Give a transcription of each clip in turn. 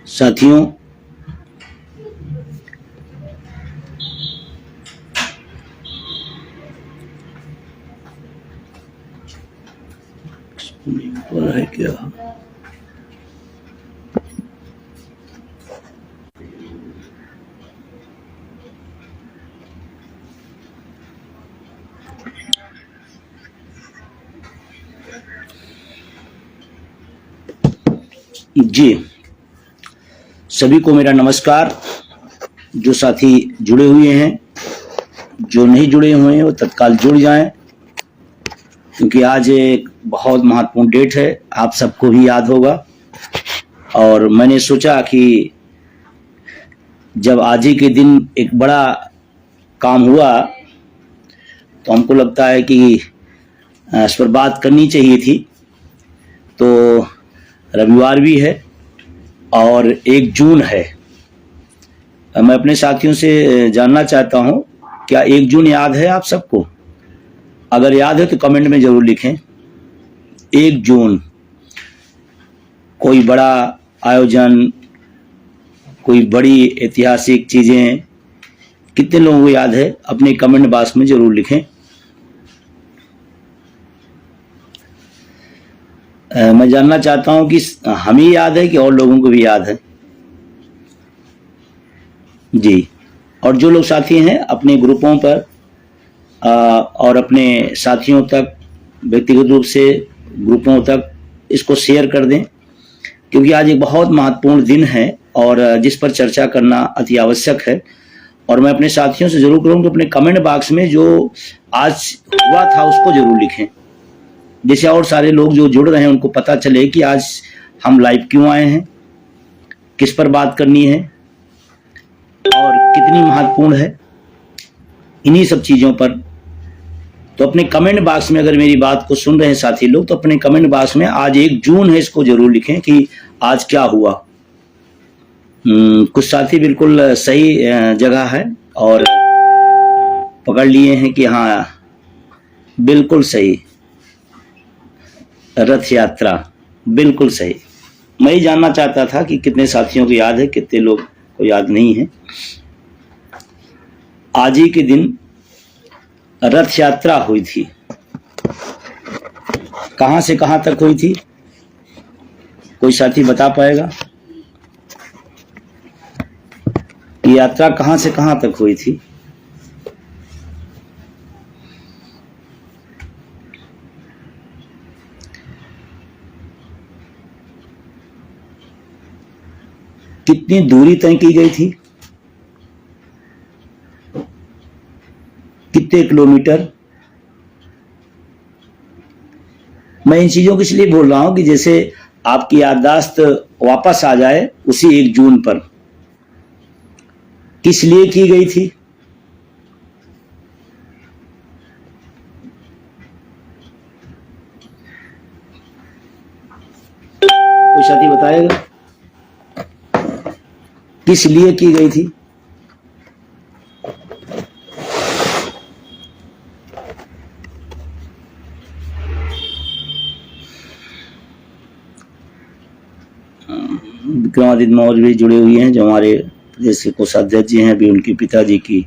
साथियों, है क्या जी, सभी को मेरा नमस्कार। जो साथी जुड़े हुए हैं, जो नहीं जुड़े हुए हैं वो तत्काल जुड़ जाएं, क्योंकि आज एक बहुत महत्वपूर्ण डेट है, आप सबको भी याद होगा। और मैंने सोचा कि जब आज ही के दिन एक बड़ा काम हुआ तो हमको लगता है कि इस पर बात करनी चाहिए थी। तो रविवार भी है और 1 जून है। मैं अपने साथियों से जानना चाहता हूं, क्या 1 जून याद है आप सबको? अगर याद है तो कमेंट में जरूर लिखें। 1 जून कोई बड़ा आयोजन, कोई बड़ी ऐतिहासिक चीजें कितने लोगों को याद है? अपने कमेंट बॉक्स में जरूर लिखें। मैं जानना चाहता हूं कि हमें याद है कि और लोगों को भी याद है जी। और जो लोग साथी हैं अपने ग्रुपों पर और अपने साथियों तक, व्यक्तिगत रूप से ग्रुपों तक इसको शेयर कर दें, क्योंकि आज एक बहुत महत्वपूर्ण दिन है और जिस पर चर्चा करना अति आवश्यक है। और मैं अपने साथियों से जरूर करूँ कि अपने कमेंट बॉक्स में जो आज हुआ था उसको जरूर लिखें, जैसे और सारे लोग जो जुड़ रहे हैं उनको पता चले कि आज हम लाइव क्यों आए हैं, किस पर बात करनी है और कितनी महत्वपूर्ण है, इन्हीं सब चीजों पर। तो अपने कमेंट बॉक्स में अगर मेरी बात को सुन रहे हैं साथी लोग, तो अपने कमेंट बॉक्स में आज 1 जून है इसको जरूर लिखें कि आज क्या हुआ। कुछ साथी बिल्कुल सही जगह है और पकड़ लिए हैं कि हाँ बिल्कुल सही, रथ यात्रा, बिल्कुल सही। मैं ही जानना चाहता था कि कितने साथियों को याद है, कितने लोग को याद नहीं है। आज ही के दिन रथ यात्रा हुई थी। कहां से कहां तक हुई थी? कोई साथी बता पाएगा? ये यात्रा कहां से कहां तक हुई थी? कितनी दूरी तय की गई थी? कितने किलोमीटर? मैं इन चीजों को इसलिए बोल रहा हूं कि जैसे आपकी याददाश्त वापस आ जाए उसी 1 जून पर। किस लिए की गई थी? कोई साथी बताएगा किस लिए की गई थी? विक्रमादित्य मौर्य भी जुड़े हुए हैं, जो हमारे प्रदेश के कोषाध्यक्ष जी हैं। अभी उनके पिताजी की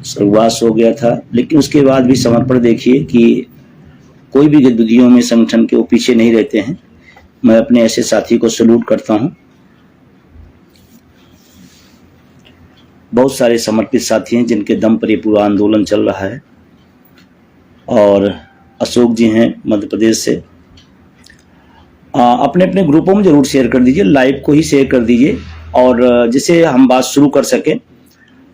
स्वर्गवास हो गया था, लेकिन उसके बाद भी समर्पण देखिए कि कोई भी गतिविधियों में संगठन के वो पीछे नहीं रहते हैं। मैं अपने ऐसे साथी को सैल्यूट करता हूं। बहुत सारे समर्पित साथी हैं जिनके दम पर ये पूरा आंदोलन चल रहा है। और अशोक जी हैं मध्य प्रदेश से। अपने अपने ग्रुपों में जरूर शेयर कर दीजिए, लाइव को ही शेयर कर दीजिए, और जिससे हम बात शुरू कर सकें,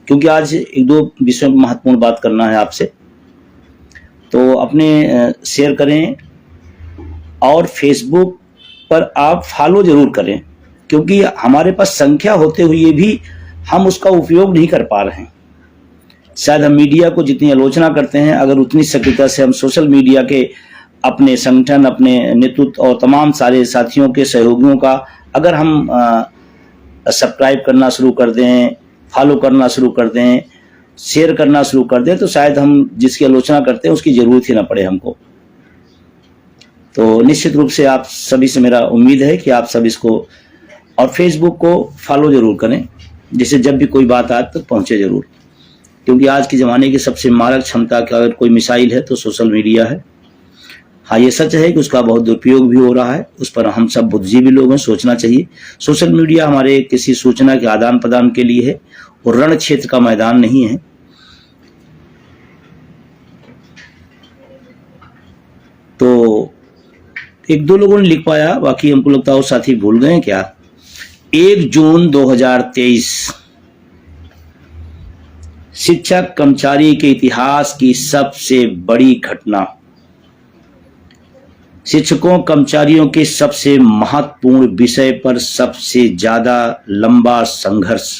क्योंकि आज 1-2 विषयों में महत्वपूर्ण बात करना है आपसे। तो अपने शेयर करें और फेसबुक पर आप फॉलो जरूर करें, क्योंकि हमारे पास संख्या होते हुए भी हम उसका उपयोग नहीं कर पा रहे हैं। शायद हम मीडिया को जितनी आलोचना करते हैं, अगर उतनी सक्रियता से हम सोशल मीडिया के अपने संगठन, अपने नेतृत्व और तमाम सारे साथियों के सहयोगियों का अगर हम सब्सक्राइब करना शुरू कर दें, फॉलो करना शुरू कर दें, शेयर करना शुरू कर दें, तो शायद हम जिसकी आलोचना करते हैं उसकी जरूरत ही ना पड़े हमको। तो निश्चित रूप से आप सभी से मेरा उम्मीद है कि आप सब इसको और फेसबुक को फॉलो जरूर करें, जिससे जब भी कोई बात आए तो पहुंचे जरूर, क्योंकि आज के ज़माने की सबसे मारक क्षमता का अगर कोई मिसाइल है तो सोशल मीडिया है। हाँ, ये सच है कि उसका बहुत दुरुपयोग भी हो रहा है, उस पर हम सब बुद्धिजीवी लोग हैं, सोचना चाहिए। सोशल मीडिया हमारे किसी सूचना के आदान प्रदान के लिए है और रण क्षेत्र का मैदान नहीं है। तो एक दो लोगों ने लिख पाया, बाकी हमको लगता है वो साथी भूल गए क्या। 1 जून 2023 शिक्षक कर्मचारी के इतिहास की सबसे बड़ी घटना। शिक्षकों कर्मचारियों के सबसे महत्वपूर्ण विषय पर सबसे ज्यादा लंबा संघर्ष।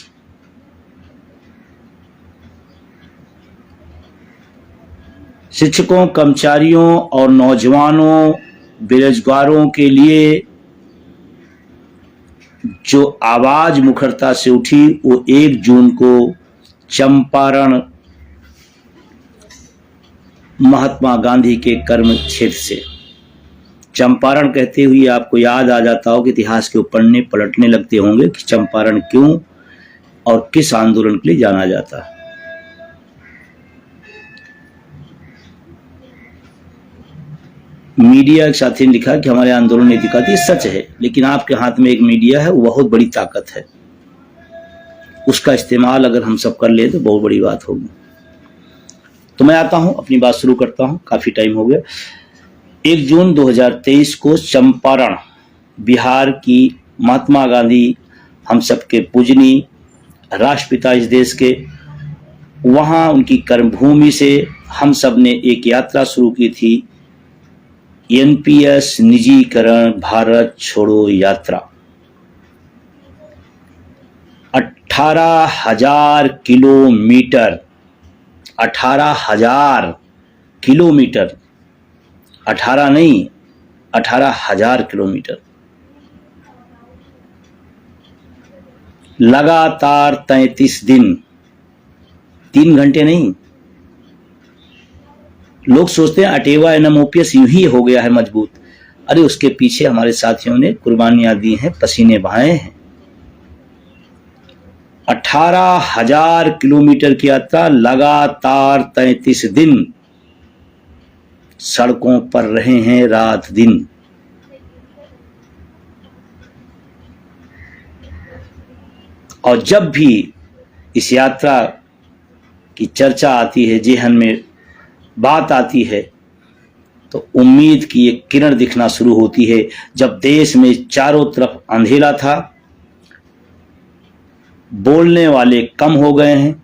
शिक्षकों कर्मचारियों और नौजवानों बेरोजगारों के लिए जो आवाज मुखरता से उठी वो 1 जून को चंपारण महात्मा गांधी के कर्म क्षेत्र से। चंपारण कहते हुए आपको याद आ जाता हो कि इतिहास के पढ़ने पलटने लगते होंगे कि चंपारण क्यों और किस आंदोलन के लिए जाना जाता है। मीडिया के साथी ने लिखा कि हमारे आंदोलन ने दिखाती, सच है, लेकिन आपके हाथ में एक मीडिया है, वो बहुत बड़ी ताकत है, उसका इस्तेमाल अगर हम सब कर ले तो बहुत बड़ी बात होगी। तो मैं आता हूं, अपनी बात शुरू करता हूं, काफी टाइम हो गया। 1 जून 2023 को चंपारण बिहार की महात्मा गांधी हम सबके पूजनीय राष्ट्रपिता इस देश के, वहां उनकी कर्मभूमि से हम सब ने एक यात्रा शुरू की थी, एनपीएस निजीकरण भारत छोड़ो यात्रा। 18,000 किलोमीटर, 18,000 किलोमीटर, 18 नहीं 18,000 किलोमीटर लगातार 33 दिन, 3 घंटे नहीं। लोग सोचते हैं अटेवा एनएमओपीएस यूं ही हो गया है मजबूत, अरे उसके पीछे हमारे साथियों ने कुर्बानियां दी हैं, पसीने बहाए हैं। 18,000 किलोमीटर की यात्रा, लगातार 33 दिन सड़कों पर रहे हैं रात दिन। और जब भी इस यात्रा की चर्चा आती है, जेहन में बात आती है, तो उम्मीद की एक किरण दिखना शुरू होती है। जब देश में चारों तरफ अंधेरा था, बोलने वाले कम हो गए हैं,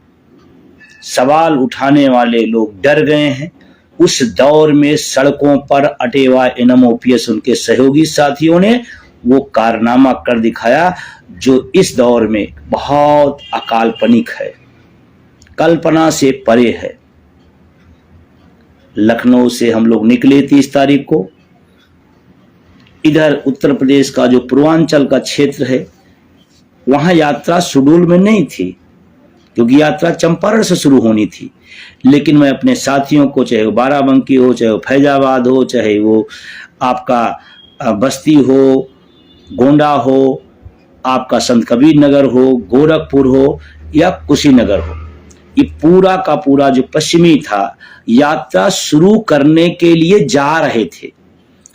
सवाल उठाने वाले लोग डर गए हैं, उस दौर में सड़कों पर अटेवा एनएमओपीएस उनके सहयोगी साथियों ने वो कारनामा कर दिखाया जो इस दौर में बहुत अकाल्पनिक है, कल्पना से परे है। लखनऊ से हम लोग निकले 30 तारीख को। इधर उत्तर प्रदेश का जो पूर्वांचल का क्षेत्र है, वहां यात्रा शेड्यूल में नहीं थी, क्योंकि यात्रा चंपारण से शुरू होनी थी। लेकिन मैं अपने साथियों को, चाहे वो बाराबंकी हो, चाहे वो फैजाबाद हो, चाहे वो आपका बस्ती हो, गोंडा हो, आपका संत कबीर नगर हो, गोरखपुर हो या कुशीनगर हो, ये पूरा का पूरा जो पश्चिमी था, यात्रा शुरू करने के लिए जा रहे थे,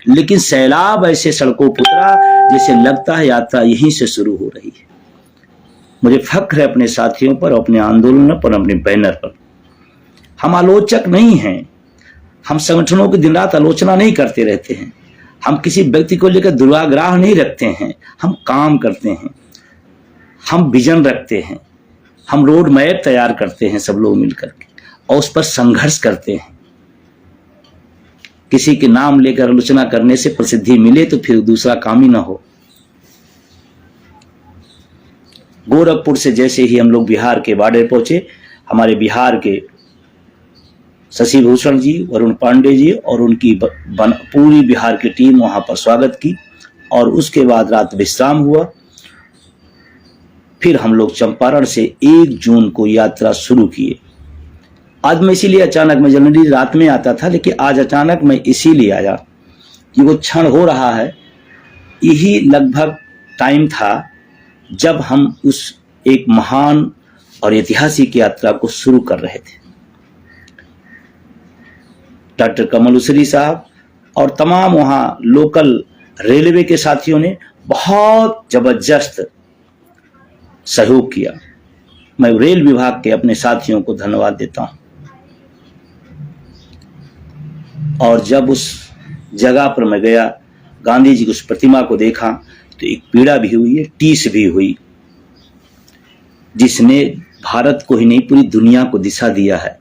लेकिन सैलाब ऐसे सड़कों पर उतरा जैसे लगता है यात्रा यहीं से शुरू हो रही है। मुझे फख्र है अपने साथियों पर, अपने आंदोलन पर, अपने बैनर पर। हम आलोचक नहीं हैं, हम संगठनों की दिन रात आलोचना नहीं करते रहते हैं, हम किसी व्यक्ति को लेकर दुराग्रह नहीं रखते हैं, हम काम करते हैं, हम विजन रखते हैं, हम रोड मैप तैयार करते हैं सब लोग मिलकर के, और उस पर संघर्ष करते हैं। किसी के नाम लेकर आलोचना करने से प्रसिद्धि मिले तो फिर दूसरा काम ही ना हो। गोरखपुर से जैसे ही हम लोग बिहार के बॉर्डर पहुंचे, हमारे बिहार के शशि भूषण जी, वरुण पांडे जी और उनकी पूरी बिहार की टीम वहां पर स्वागत की, और उसके बाद रात विश्राम हुआ। फिर हम लोग चंपारण से 1 जून को यात्रा शुरू किए। आज मैं इसीलिए अचानक, मैं जनरली रात में आता था, लेकिन आज अचानक मैं इसीलिए आया कि वो क्षण हो रहा है, यही लगभग टाइम था जब हम उस एक महान और ऐतिहासिक यात्रा को शुरू कर रहे थे। डॉक्टर कमल उसरी साहब और तमाम वहां लोकल रेलवे के साथियों ने बहुत जबरदस्त सहयोग किया। मैं रेल विभाग के अपने साथियों को धन्यवाद देता हूं। और जब उस जगह पर मैं गया, गांधी जी की उस प्रतिमा को देखा, तो एक पीड़ा भी हुई है, टीस भी हुई, जिसने भारत को ही नहीं पूरी दुनिया को दिशा दिया है।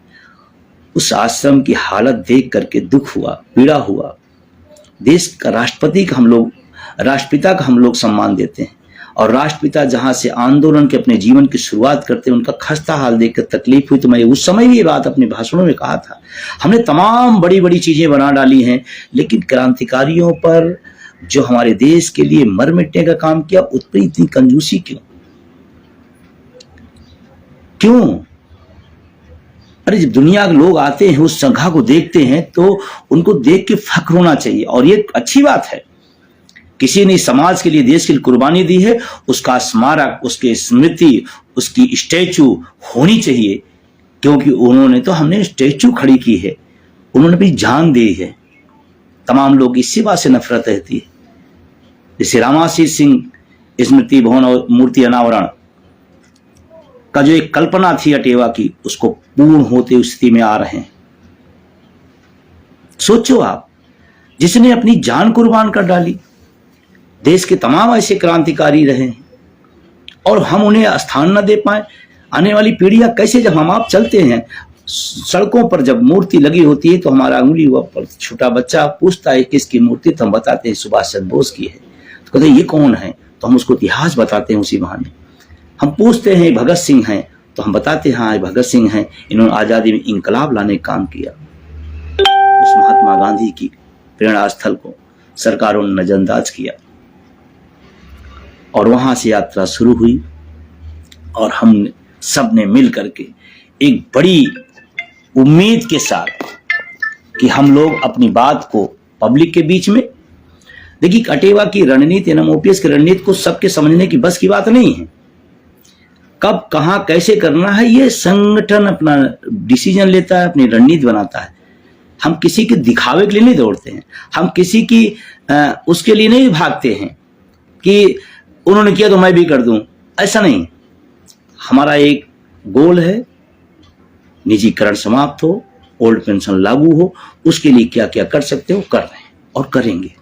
उस आश्रम की हालत देख करके दुख हुआ, पीड़ा हुआ। देश का राष्ट्रपति का हम लोग, राष्ट्रपिता का हम लोग सम्मान देते हैं, और राष्ट्रपिता जहां से आंदोलन के अपने जीवन की शुरुआत करते हैं, उनका खस्ता हाल देखकर तकलीफ हुई। तो मैं उस समय भी ये बात अपने भाषणों में कहा था, हमने तमाम बड़ी बड़ी चीजें बना डाली हैं, लेकिन क्रांतिकारियों पर जो हमारे देश के लिए मर मिटने का काम किया, उस पर इतनी कंजूसी क्यों? अरे जब दुनिया के लोग आते हैं, उस संघा को देखते हैं, तो उनको देख के फख्र होना चाहिए। और ये अच्छी बात है, किसी ने समाज के लिए, देश के लिए कुर्बानी दी है, उसका स्मारक, उसकी स्मृति, उसकी स्टैचू होनी चाहिए, क्योंकि उन्होंने तो, हमने स्टैचू खड़ी की है, उन्होंने भी जान दी है। तमाम लोग इसी बात से नफरत रहती है। जैसे रामाशीष सिंह स्मृति भवन और मूर्ति अनावरण का जो एक कल्पना थी अटेवा की, उसको पूर्ण होते स्थिति में आ रहे हैं। सोचो आप, जिसने अपनी जान कुर्बान कर डाली, देश के तमाम ऐसे क्रांतिकारी रहे हैं, और हम उन्हें स्थान न दे पाए। आने वाली पीढ़ियां कैसे, जब हम आप चलते हैं सड़कों पर, जब मूर्ति लगी होती है, तो हमारा अंगुली हुआ पर छोटा बच्चा पूछता है किसकी मूर्ति, तो हम बताते हैं सुभाष चंद्र बोस की है। तो कहते हैं ये कौन है, तो हम उसको इतिहास बताते हैं उसी बहाने। हम पूछते हैं भगत सिंह हैं, तो हम बताते हैं हाँ भगत सिंह हैं, इन्होंने आजादी में इंकलाब लाने का काम किया। उस महात्मा गांधी की प्रेरणा स्थल को सरकारों ने नजरअंदाज किया, और वहां से यात्रा शुरू हुई, और हम सब ने मिल करके एक बड़ी उम्मीद के साथ कि हम लोग अपनी बात को पब्लिक के बीच में, देखिए अटेवा की रणनीति, एनएमओपीएस की रणनीति को सबके समझने की बस की बात नहीं है। कब कहां कैसे करना है, ये संगठन अपना डिसीजन लेता है, अपनी रणनीति बनाता है। हम किसी के दिखावे के लिए नहीं दौड़ते हैं, हम किसी की उसके लिए नहीं भागते हैं कि उन्होंने किया तो मैं भी कर दूं, ऐसा नहीं। हमारा एक गोल है, निजीकरण समाप्त हो, ओल्ड पेंशन लागू हो, उसके लिए क्या क्या कर सकते हो कर रहे हैं और करेंगे,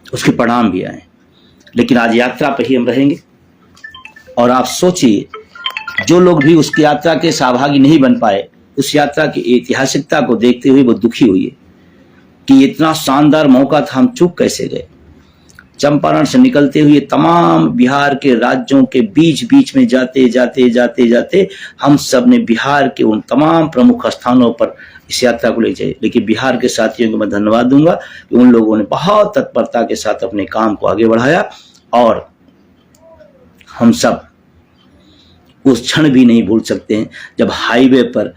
उसके परिणाम भी आए। लेकिन आज यात्रा पर ही हम रहेंगे, और आप सोचिए, जो लोग भी उस यात्रा के सहभागी नहीं बन पाए, उस यात्रा की ऐतिहासिकता को देखते हुए वो दुखी हुई है कि इतना शानदार मौका था, हम चूक कैसे गए। चंपारण से निकलते हुए तमाम बिहार के राज्यों के बीच बीच में जाते जाते जाते जाते हम सब ने बिहार के उन तमाम प्रमुख स्थानों पर इस यात्रा को ले जाए। लेकिन बिहार के साथियों को मैं धन्यवाद दूंगा कि उन लोगों ने बहुत तत्परता के साथ अपने काम को आगे बढ़ाया, और हम सब उस क्षण भी नहीं भूल सकते हैं जब हाईवे पर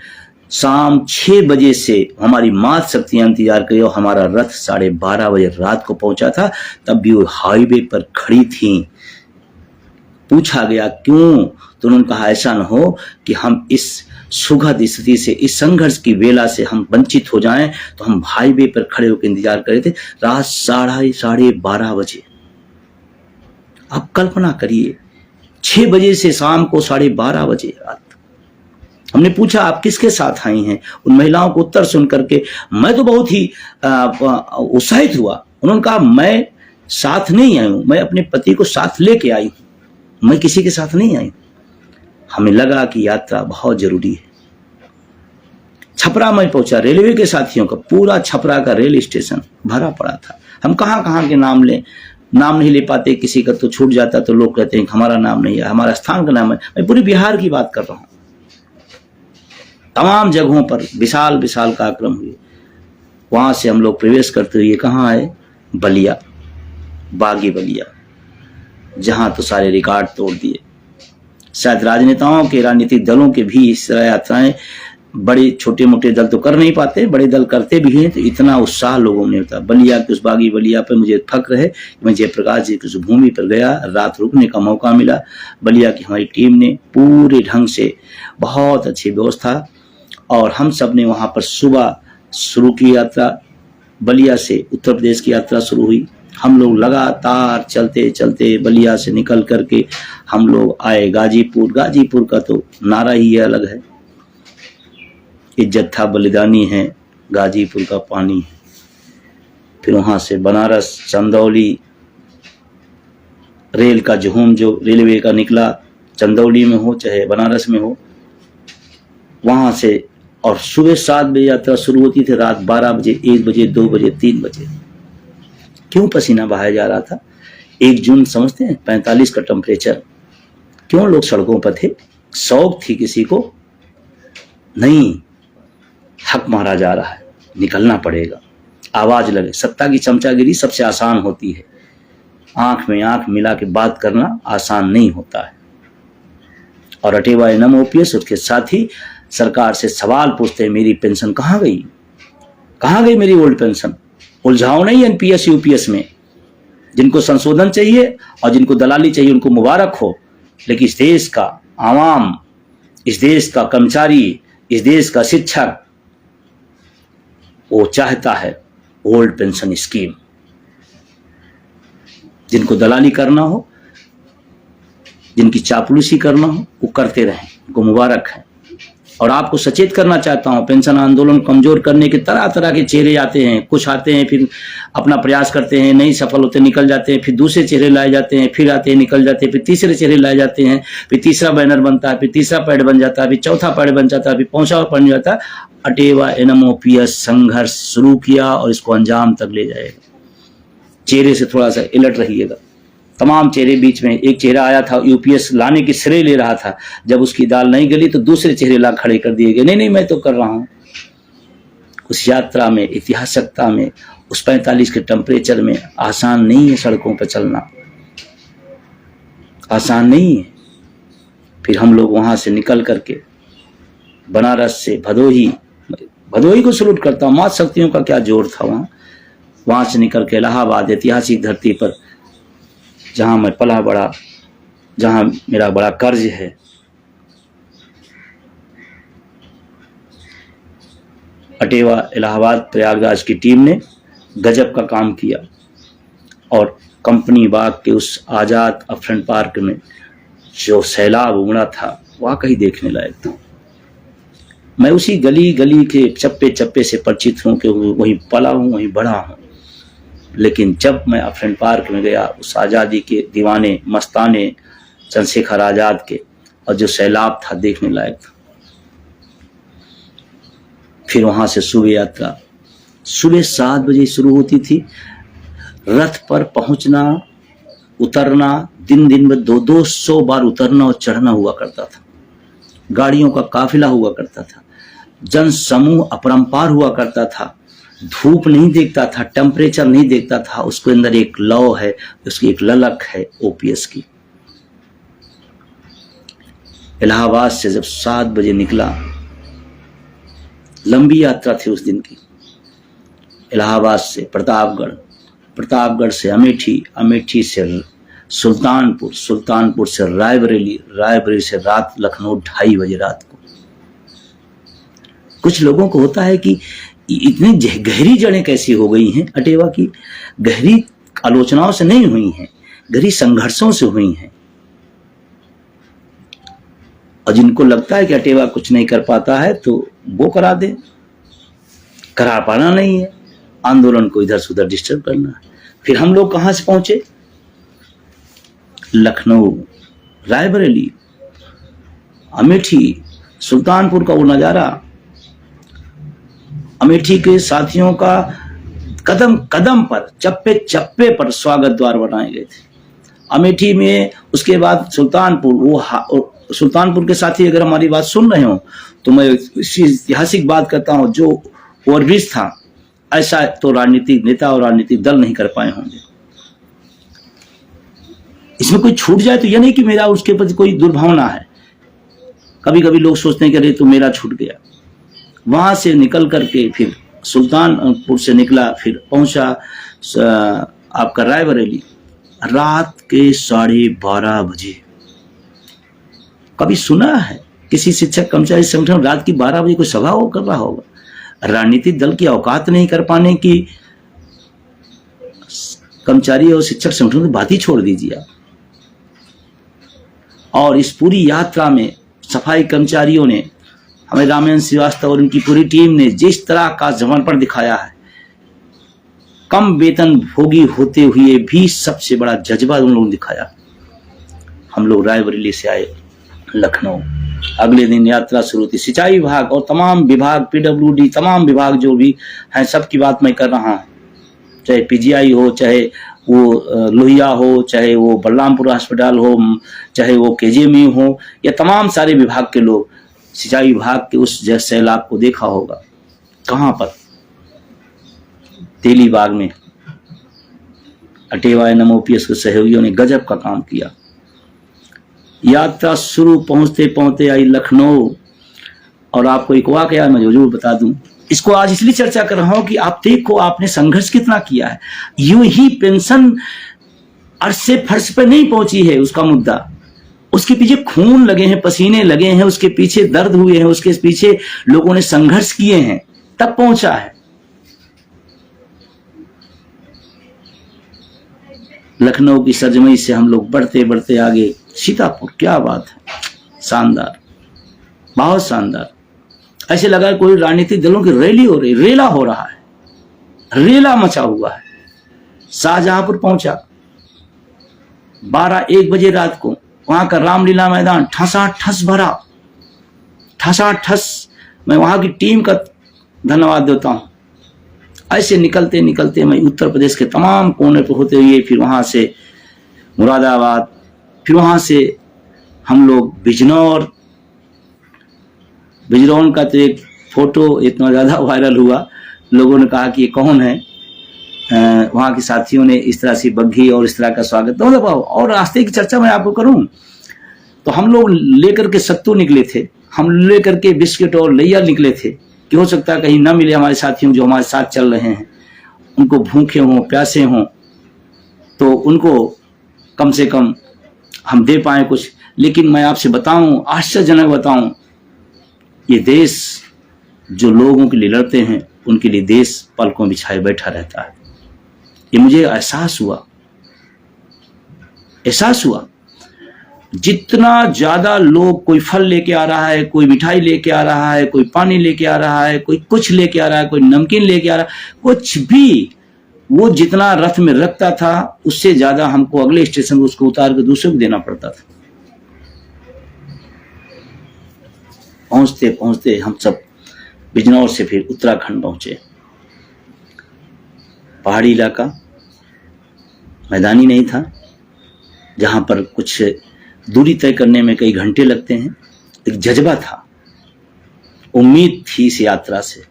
शाम 6 बजे से हमारी मात शक्तियां इंतजार करी और हमारा रथ 12:30 बजे रात को पहुंचा था, तब भी वो हाईवे पर खड़ी थी। पूछा गया क्यों, तो उन्होंने कहा ऐसा न हो कि हम इस सुखद स्थिति से, इस संघर्ष की वेला से हम वंचित हो जाएं, तो हम हाईवे पर खड़े होकर इंतजार कर रहे थे रात 12:30 बजे। आप कल्पना करिए, 6 बजे से शाम को 12:30 बजे रात। हमने पूछा आप किसके साथ आई हैं, उन महिलाओं को उत्तर सुन करके मैं तो बहुत ही उत्साहित हुआ। उन्होंने कहा मैं साथ नहीं आई हूं, मैं अपने पति को साथ लेके आई हूं, मैं किसी के साथ नहीं आई। हमें लगा कि यात्रा बहुत जरूरी है। छपरा में पहुंचा, रेलवे के साथियों का पूरा छपरा का रेल स्टेशन भरा पड़ा था। हम कहां कहां के नाम लें, नाम नहीं ले पाते, किसी का तो छूट जाता तो लोग कहते हैं कि हमारा नाम नहीं है, हमारा स्थान का नाम है। मैं पूरे बिहार की बात कर रहा हूं। तमाम जगहों पर विशाल विशाल कार्यक्रम हुए। वहां से हम लोग प्रवेश करते हुए कहाँ आए, बलिया, बागी बलिया, जहां तो सारे रिकॉर्ड तोड़ दिए। शायद राजनेताओं के, राजनीतिक दलों के भी इस यात्राएं बड़े छोटे मोटे दल तो कर नहीं पाते, बड़े दल करते भी हैं, तो इतना उत्साह लोगों में होता। बलिया के उस बागी बलिया पर मुझे फक्र है कि मैं जयप्रकाश जी की उस भूमि पर गया, रात रुकने का मौका मिला। बलिया की हमारी टीम ने पूरे ढंग से बहुत अच्छी व्यवस्था, और हम सब ने वहाँ पर सुबह शुरू की यात्रा। बलिया से उत्तर प्रदेश की यात्रा शुरू हुई। हम लोग लगातार चलते चलते बलिया से निकल करके हम लोग आए गाजीपुर। गाजीपुर का तो नारा ही अलग है, इज्जत था बलिदानी है, गाजीपुर का पानी है। फिर वहाँ से बनारस, चंदौली, रेल का जुहूम जो रेलवे का निकला, चंदौली में हो चाहे बनारस में हो, वहाँ से, और सुबह 7 बजे यात्रा शुरू होती थी, रात 12 बजे, 1 बजे, 2 बजे, 3 बजे। क्यों पसीना बहाया जा रहा था? 1 जून समझते हैं, 45 का टेम्परेचर। क्यों लोग सड़कों पर थे? शौक थी किसी को? नहीं, हक मारा जा रहा है, निकलना पड़ेगा, आवाज लगे। सत्ता की चमचागिरी सबसे आसान होती है, आंख में आंख मिला के बात करना आसान नहीं होता है। और अटेवा एनम ओपीएस उसके साथ ही सरकार से सवाल पूछते हैं, मेरी पेंशन कहाँ गई? कहाँ गई मेरी ओल्ड पेंशन? उलझाओ नहीं एनपीएस यूपीएस में। जिनको संशोधन चाहिए और जिनको दलाली चाहिए उनको मुबारक हो, लेकिन इस देश का आवाम, इस देश का कर्मचारी, इस देश का शिक्षक, वो चाहता है ओल्ड पेंशन स्कीम। जिनको दलाली करना हो, जिनकी चापलूसी करना हो, वो करते रहें, उनको मुबारक है। और आपको सचेत करना चाहता हूं, पेंशन आंदोलन कमजोर करने के तरह तरह के चेहरे आते हैं। कुछ आते हैं, फिर अपना प्रयास करते हैं, नहीं सफल होते, निकल जाते हैं, फिर दूसरे चेहरे लाए जाते हैं, फिर आते हैं, निकल जाते हैं, फिर तीसरे चेहरे लाए जाते हैं, फिर तीसरा बैनर बनता है, फिर तीसरा पैड बन जाता है, फिर चौथा पैड बन जाता है, फिर पांचवा बन जाता है। अटेवा एनम ओपीएस संघर्ष शुरू किया और इसको अंजाम तक ले जाएगा। चेहरे से थोड़ा सा अलर्ट रहिएगा। तमाम चेहरे बीच में एक चेहरा आया था, यूपीएस लाने की श्रेय ले रहा था, जब उसकी दाल नहीं गली तो दूसरे चेहरे ला खड़े कर दिए गए, नहीं नहीं मैं तो कर रहा हूं। उस यात्रा में, ऐतिहासिकता में, उस 45 के टेम्परेचर में आसान नहीं है सड़कों पर चलना, आसान नहीं है। फिर हम लोग वहां से निकल करके बनारस से भदोही को सलूट करता हूं, मात शक्तियों का क्या जोर था वहां से निकल के इलाहाबाद, ऐतिहासिक धरती पर जहां मैं पला बड़ा, जहां मेरा बड़ा कर्ज है। अटेवा, इलाहाबाद, प्रयागराज की टीम ने गजब का काम किया और कंपनी बाग के उस आजाद अफरन पार्क में जो सैलाब उमड़ा था वाकई देखने लायक था। मैं उसी गली गली के चप्पे चप्पे से परिचित हूं कि वहीं पला हूं, वहीं बड़ा हूं। लेकिन जब मैं अफरन पार्क में गया, उस आज़ादी के दीवाने मस्ताने चंद्रशेखर आज़ाद के, और जो सैलाब था देखने लायक था। फिर वहां से सुबह यात्रा सुबह 7 बजे शुरू होती थी। रथ पर पहुंचना उतरना, दिन दिन में 200 बार उतरना और चढ़ना हुआ करता था। गाड़ियों का काफिला हुआ करता था, जन समूह अपरंपार हुआ करता था। धूप नहीं देखता था, टेम्परेचर नहीं देखता था, उसके अंदर एक लौ है, उसकी एक ललक है ओपीएस की। इलाहाबाद से जब 7 बजे निकला, लंबी यात्रा थी उस दिन की। इलाहाबाद से प्रतापगढ़, प्रतापगढ़ से अमेठी, अमेठी से सुल्तानपुर, सुल्तानपुर से रायबरेली, रायबरेली से रात लखनऊ 2:30 बजे रात को। कुछ लोगों को होता है कि इतनी गहरी जड़ें कैसी हो गई हैं अटेवा की? गहरी आलोचनाओं से नहीं हुई हैं, गहरी संघर्षों से हुई हैं। और जिनको लगता है कि अटेवा कुछ नहीं कर पाता है तो वो करा दे, करा पाना नहीं है, आंदोलन को इधर से उधर डिस्टर्ब करना है। फिर हम लोग कहां से पहुंचे? लखनऊ, रायबरेली, अमेठी, सुल्तानपुर का वो नजारा, अमेठी के साथियों का कदम कदम पर, चप्पे चप्पे पर स्वागत द्वार बनाए गए थे। अमेठी में उसके बाद सुल्तानपुर, वो सुल्तानपुर के साथी अगर हमारी बात सुन रहे हो तो मैं इसी ऐतिहासिक बात करता हूं, जो ओवरब्रिज था ऐसा तो राजनीतिक नेता और राजनीतिक दल नहीं कर पाए होंगे। इसमें कोई छूट जाए तो यह नहीं कि मेरा उसके प्रति कोई दुर्भावना है। कभी कभी लोग सोचते हैं कि अरे तो मेरा छूट गया, वहां से निकल करके फिर सुल्तानपुर से निकला, फिर पहुंचा आपका रायबरेली रात के 12:30 बजे। कभी सुना है किसी शिक्षक कर्मचारी संगठन रात की 12 बजे कोई सभा हो कर रहा होगा? राजनीतिक दल की औकात नहीं कर पाने की कर्मचारी और शिक्षक संगठन की बात ही छोड़ दीजिए आप। और इस पूरी यात्रा में सफाई कर्मचारियों ने, हमें रामेन श्रीवास्तव और उनकी पूरी टीम ने जिस तरह का समर्पण दिखाया है, कम वेतन भोगी होते हुए भी सबसे बड़ा जज्बा उन लोगों ने दिखाया। हम लोग रायबरेली से आए लखनऊ, अगले दिन यात्रा शुरू थी। सिंचाई विभाग और तमाम विभाग, पीडब्ल्यूडी, तमाम विभाग जो भी हैं सबकी बात मैं कर रहा हूँ, चाहे पीजीआई हो, चाहे वो लोहिया हो, चाहे वो बलरामपुर अस्पताल हो, चाहे वो केजीएमयू हो, या तमाम सारे विभाग के लोग सिंचाई विभाग के उस सैलाब को देखा होगा। कहाँ पर? तेलीबाग में अटेवा NMOPS के सहयोगियों ने गजब का काम किया। यात्रा शुरू पहुंचते पहुंचते आई लखनऊ। और आपको एक वाकया मैं जरूर बता दूं, इसको आज इसलिए चर्चा कर रहा हूं कि आप देखो आपने संघर्ष कितना किया है। यूं ही पेंशन अर्श से फर्श पे नहीं पहुंची है उसका मुद्दा, उसके पीछे खून लगे हैं, पसीने लगे हैं, उसके पीछे दर्द हुए हैं, उसके पीछे लोगों ने संघर्ष किए हैं, तब पहुंचा है। लखनऊ की सरजमी से हम लोग बढ़ते बढ़ते आगे सीतापुर। क्या बात है, शानदार, बहुत शानदार। ऐसे लगा कोई राजनीतिक दलों की रैली हो रही, रेला हो रहा है, रेला मचा हुआ है। शाहजहांपुर पहुंचा 12-1 बजे रात को। वहां का रामलीला मैदान ठसाठस भरा, ठसाठस। मैं वहां की टीम का धन्यवाद देता हूं। ऐसे निकलते निकलते मैं उत्तर प्रदेश के तमाम कोने पर होते हुए फिर वहां से मुरादाबाद, फिर वहां से हम लोग बिजनौर। बिजनौर का तो एक फोटो इतना ज़्यादा वायरल हुआ, लोगों ने कहा कि ये कौन है। वहाँ के साथियों ने इस तरह से बग्घी और इस तरह का स्वागत, तो मतलब और रास्ते की चर्चा मैं आपको करूं तो हम लोग लेकर के सत्तू निकले थे, हम लेकर के बिस्किट और लैया निकले थे कि हो सकता है कहीं ना मिले हमारे साथियों जो हमारे साथ चल रहे हैं, उनको भूखे हों, प्यासे हों, तो उनको कम से कम हम दे पाए कुछ। लेकिन मैं आपसे बताऊं, आश्चर्यजनक बताऊं, ये देश जो लोगों के लिए लड़ते हैं उनके लिए देश पलकों बिछाए बैठा रहता है। ये मुझे एहसास हुआ। जितना ज्यादा लोग, कोई फल लेके आ रहा है, कोई मिठाई लेके आ रहा है, कोई पानी लेके आ रहा है, कोई कुछ लेके आ रहा है, कोई नमकीन लेके आ रहा है, कुछ भी, वो जितना रथ में रखता था उससे ज्यादा हमको अगले स्टेशन पर उसको उतार के दूसरे को देना पड़ता था। पहुंचते पहुंचते हम सब बिजनौर से फिर उत्तराखंड पहुंचे। पहाड़ी इलाका, मैदानी नहीं था, जहां पर कुछ दूरी तय करने में कई घंटे लगते हैं। एक जज्बा था, उम्मीद थी इस यात्रा से।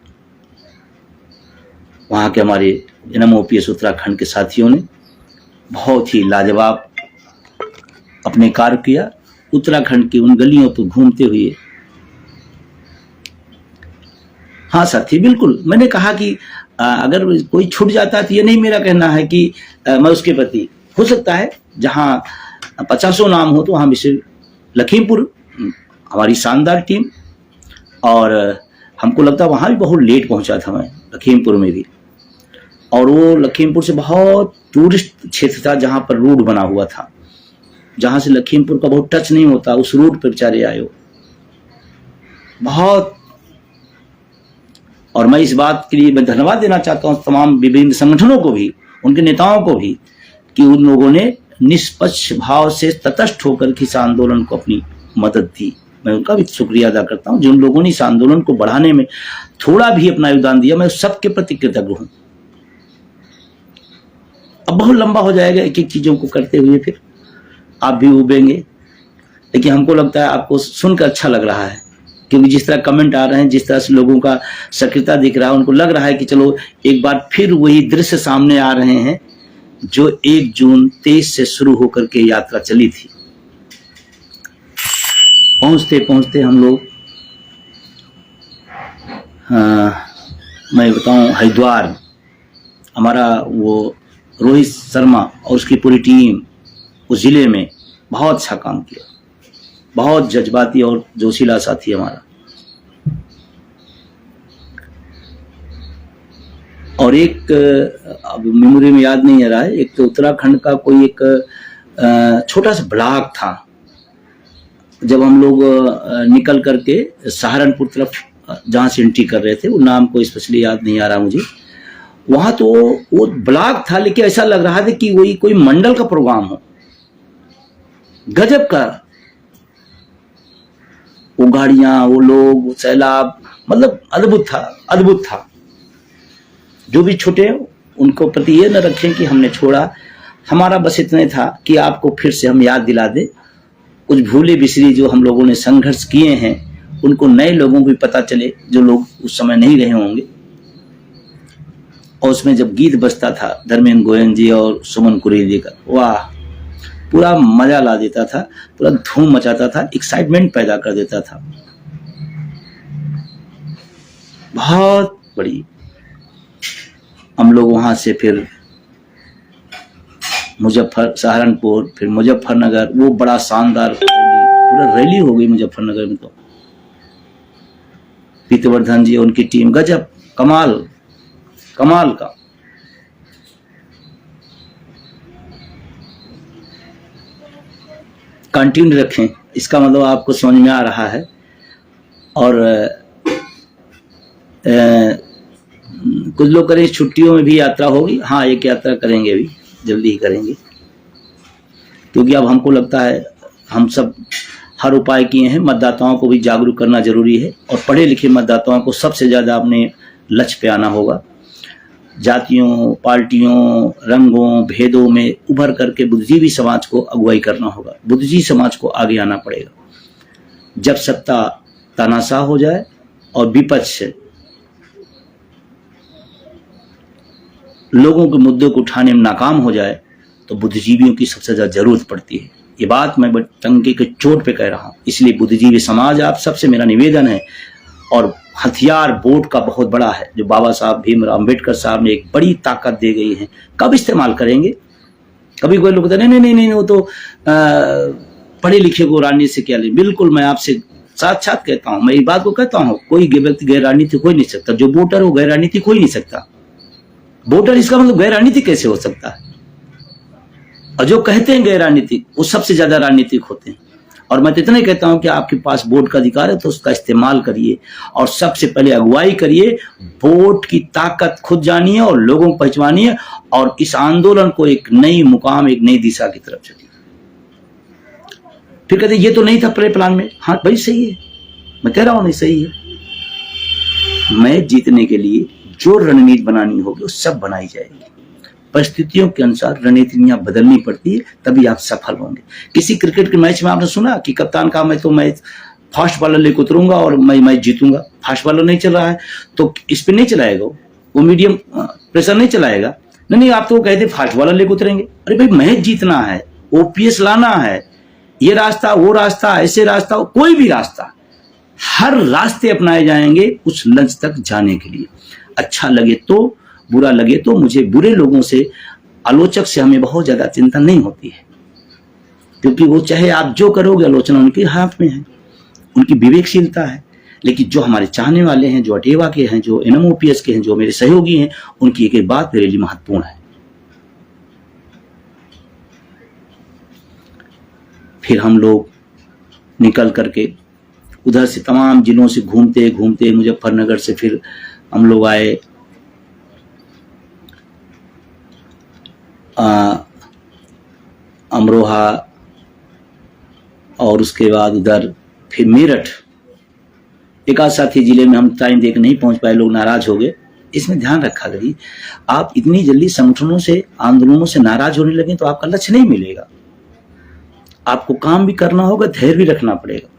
वहां के हमारे NMOPS उत्तराखंड के साथियों ने बहुत ही लाजवाब अपने कार्य किया। उत्तराखंड की उन गलियों पर घूमते हुए, हाँ साथी, बिल्कुल मैंने कहा कि अगर कोई छूट जाता है तो ये नहीं मेरा कहना है कि मैं उसके प्रति, हो सकता है जहाँ 50 नाम हो तो वहाँ विशेष लखीमपुर हमारी शानदार टीम, और हमको लगता है वहाँ भी बहुत लेट पहुँचा था मैं, लखीमपुर में भी। और वो लखीमपुर से बहुत टूरिस्ट क्षेत्र था जहाँ पर रोड बना हुआ था, जहाँ से लखीमपुर का बहुत टच नहीं होता, उस रोड पर बेचारे आए हो बहुत। और मैं इस बात के लिए मैं धन्यवाद देना चाहता हूँ तमाम विभिन्न संगठनों को भी, उनके नेताओं को भी, कि उन लोगों ने निष्पक्ष भाव से तटस्थ होकर के इस आंदोलन को अपनी मदद दी। मैं उनका भी शुक्रिया अदा करता हूँ जिन लोगों ने इस आंदोलन को बढ़ाने में थोड़ा भी अपना योगदान दिया। मैं सबके प्रति कृतज्ञ हूँ। अब बहुत लंबा हो जाएगा एक एक चीजों को करते हुए, फिर आप भी उबेंगे, लेकिन हमको लगता है आपको सुनकर अच्छा लग रहा है, क्योंकि जिस तरह कमेंट आ रहे हैं, जिस तरह से लोगों का सक्रियता दिख रहा है, उनको लग रहा है कि चलो एक बार फिर वही दृश्य सामने आ रहे हैं जो 1 जून 23 से शुरू होकर के यात्रा चली थी। पहुंचते पहुंचते हम लोग मैं बताऊं, हरिद्वार हमारा वो रोहित शर्मा और उसकी पूरी टीम उस जिले में बहुत अच्छा काम किया, बहुत जज्बाती और जोशीला साथी हमारा। और एक अब मेमोरी में याद नहीं आ रहा है, एक तो उत्तराखंड का कोई एक छोटा सा ब्लॉक था, जब हम लोग निकल करके सहारनपुर तरफ जहाँ से एंट्री कर रहे थे, वो नाम को स्पेशली याद नहीं आ रहा मुझे, वहां तो वो ब्लॉक था लेकिन ऐसा लग रहा था कि वही कोई मंडल का प्रोग्राम हो, गजब का। वो गाड़ियां, वो लोग, वो सैलाब, मतलब अद्भुत था, अद्भुत था। जो भी छूटे उनको प्रति ये न रखें कि हमने छोड़ा, हमारा बस इतने था कि आपको फिर से हम याद दिला दें, कुछ भूले बिसरी जो हम लोगों ने संघर्ष किए हैं उनको नए लोगों को भी पता चले जो लोग उस समय नहीं रहे होंगे। और उसमें जब गीत बजता था धर्मेंद्र गोयन जी और सुमन कुरेली का, वाह, पूरा मजा ला देता था, पूरा धूम मचाता था, एक्साइटमेंट पैदा कर देता था। बहुत बड़ी। हम लोग वहां से फिर सहारनपुर, फिर मुजफ्फरनगर, वो बड़ा शानदार पूरा रैली हो गई मुजफ्फरनगर में। तो पीतवर्धन जी, उनकी टीम, गजब, कमाल कमाल का। कंटिन्यू रखें, इसका मतलब आपको समझ में आ रहा है। और कुछ लोग करें छुट्टियों में भी यात्रा होगी, हाँ एक यात्रा करेंगे, अभी जल्दी ही करेंगे, क्योंकि अब हमको लगता है हम सब हर उपाय किए हैं। मतदाताओं को भी जागरूक करना जरूरी है और पढ़े लिखे मतदाताओं को सबसे ज़्यादा अपने लक्ष्य पे आना होगा। जातियों, पार्टियों, रंगों, भेदों में उभर करके बुद्धिजीवी समाज को अगुवाई करना होगा, बुद्धिजीवी समाज को आगे आना पड़ेगा। जब सत्ता तानाशाह हो जाए और विपक्ष लोगों के मुद्दों को उठाने में नाकाम हो जाए तो बुद्धिजीवियों की सबसे ज्यादा जरूरत पड़ती है। ये बात मैं टंके के चोट पे कह रहा हूं, इसलिए बुद्धिजीवी समाज आप सबसे मेरा निवेदन है। और हथियार वोट का बहुत बड़ा है, जो बाबा साहब भीमराव अम्बेडकर साहब ने एक बड़ी ताकत दे गई है। कब इस्तेमाल करेंगे? कभी कोई लोग कहते नहीं वो तो पढ़े लिखे को राजनीति से क्या ले। बिल्कुल, मैं आपसे साथ कहता हूं, मैं इस बात को कहता हूं, कोई व्यक्ति गैर राजनीतिक हो ही नहीं सकता। जो वोटर हो गैर राजनीतिक हो ही नहीं सकता। वोटर इसका मतलब गैर राजनीतिक कैसे हो सकता है? और जो कहते हैं गैर राजनीतिक, वो सबसे ज्यादा राजनीतिक होते हैं। और मैं तो इतना ही कहता हूं कि आपके पास वोट का अधिकार है तो उसका इस्तेमाल करिए और सबसे पहले अगुवाई करिए। वोट की ताकत खुद जानिए और लोगों को पहचानिए और इस आंदोलन को एक नई मुकाम, एक नई दिशा की तरफ चलिए। फिर कहते ये तो नहीं था पहले प्लान में। हाँ भाई सही है, मैं कह रहा हूं नहीं सही है। मैच जीतने के लिए जो रणनीति बनानी होगी वो सब बनाई जाएगी। परिस्थितियों के अनुसार रणनीतियां बदलनी पड़ती है, तभी आप सफल होंगे। किसी क्रिकेट के मैच में आपने सुना कि कप्तान का मैं तो मैच फास्ट बॉलर लेकर उतरूंगा और मैं मैच जीतूंगा। फास्ट बॉलर नहीं चल रहा है तो इस पे नहीं चलाएगा, वो मीडियम प्रेशर नहीं चलाएगा। नहीं, आप तो कहते फास्ट बॉलर लेकर उतरेंगे। अरे भाई मैच जीतना है, ओपीएस लाना है, ये रास्ता वो रास्ता, ऐसे रास्ता, कोई भी रास्ता, हर रास्ते अपनाए जाएंगे उस लक्ष्य तक जाने के लिए। अच्छा लगे तो, बुरा लगे तो, मुझे बुरे लोगों से, आलोचक से हमें बहुत ज्यादा चिंता नहीं होती है, क्योंकि वो चाहे आप जो करोगे आलोचना उनके हाथ में है, उनकी विवेकशीलता है। लेकिन जो हमारे चाहने वाले हैं, जो अटेवा के हैं, जो एनएमओपीएस के हैं, जो मेरे सहयोगी हैं, उनकी एक एक बात मेरे लिए महत्वपूर्ण है। फिर हम लोग निकल करके उधर से तमाम जिलों से घूमते घूमते मुजफ्फरनगर से फिर हम लोग आए अमरोहा और उसके बाद उधर फिर मेरठ। एक आध साथी जिले में हम टाइम देकर नहीं पहुंच पाए, लोग नाराज हो गए। इसमें ध्यान रखा करिए, आप इतनी जल्दी संगठनों से, आंदोलनों से नाराज होने लगे तो आपका लक्ष्य नहीं मिलेगा। आपको काम भी करना होगा, धैर्य भी रखना पड़ेगा।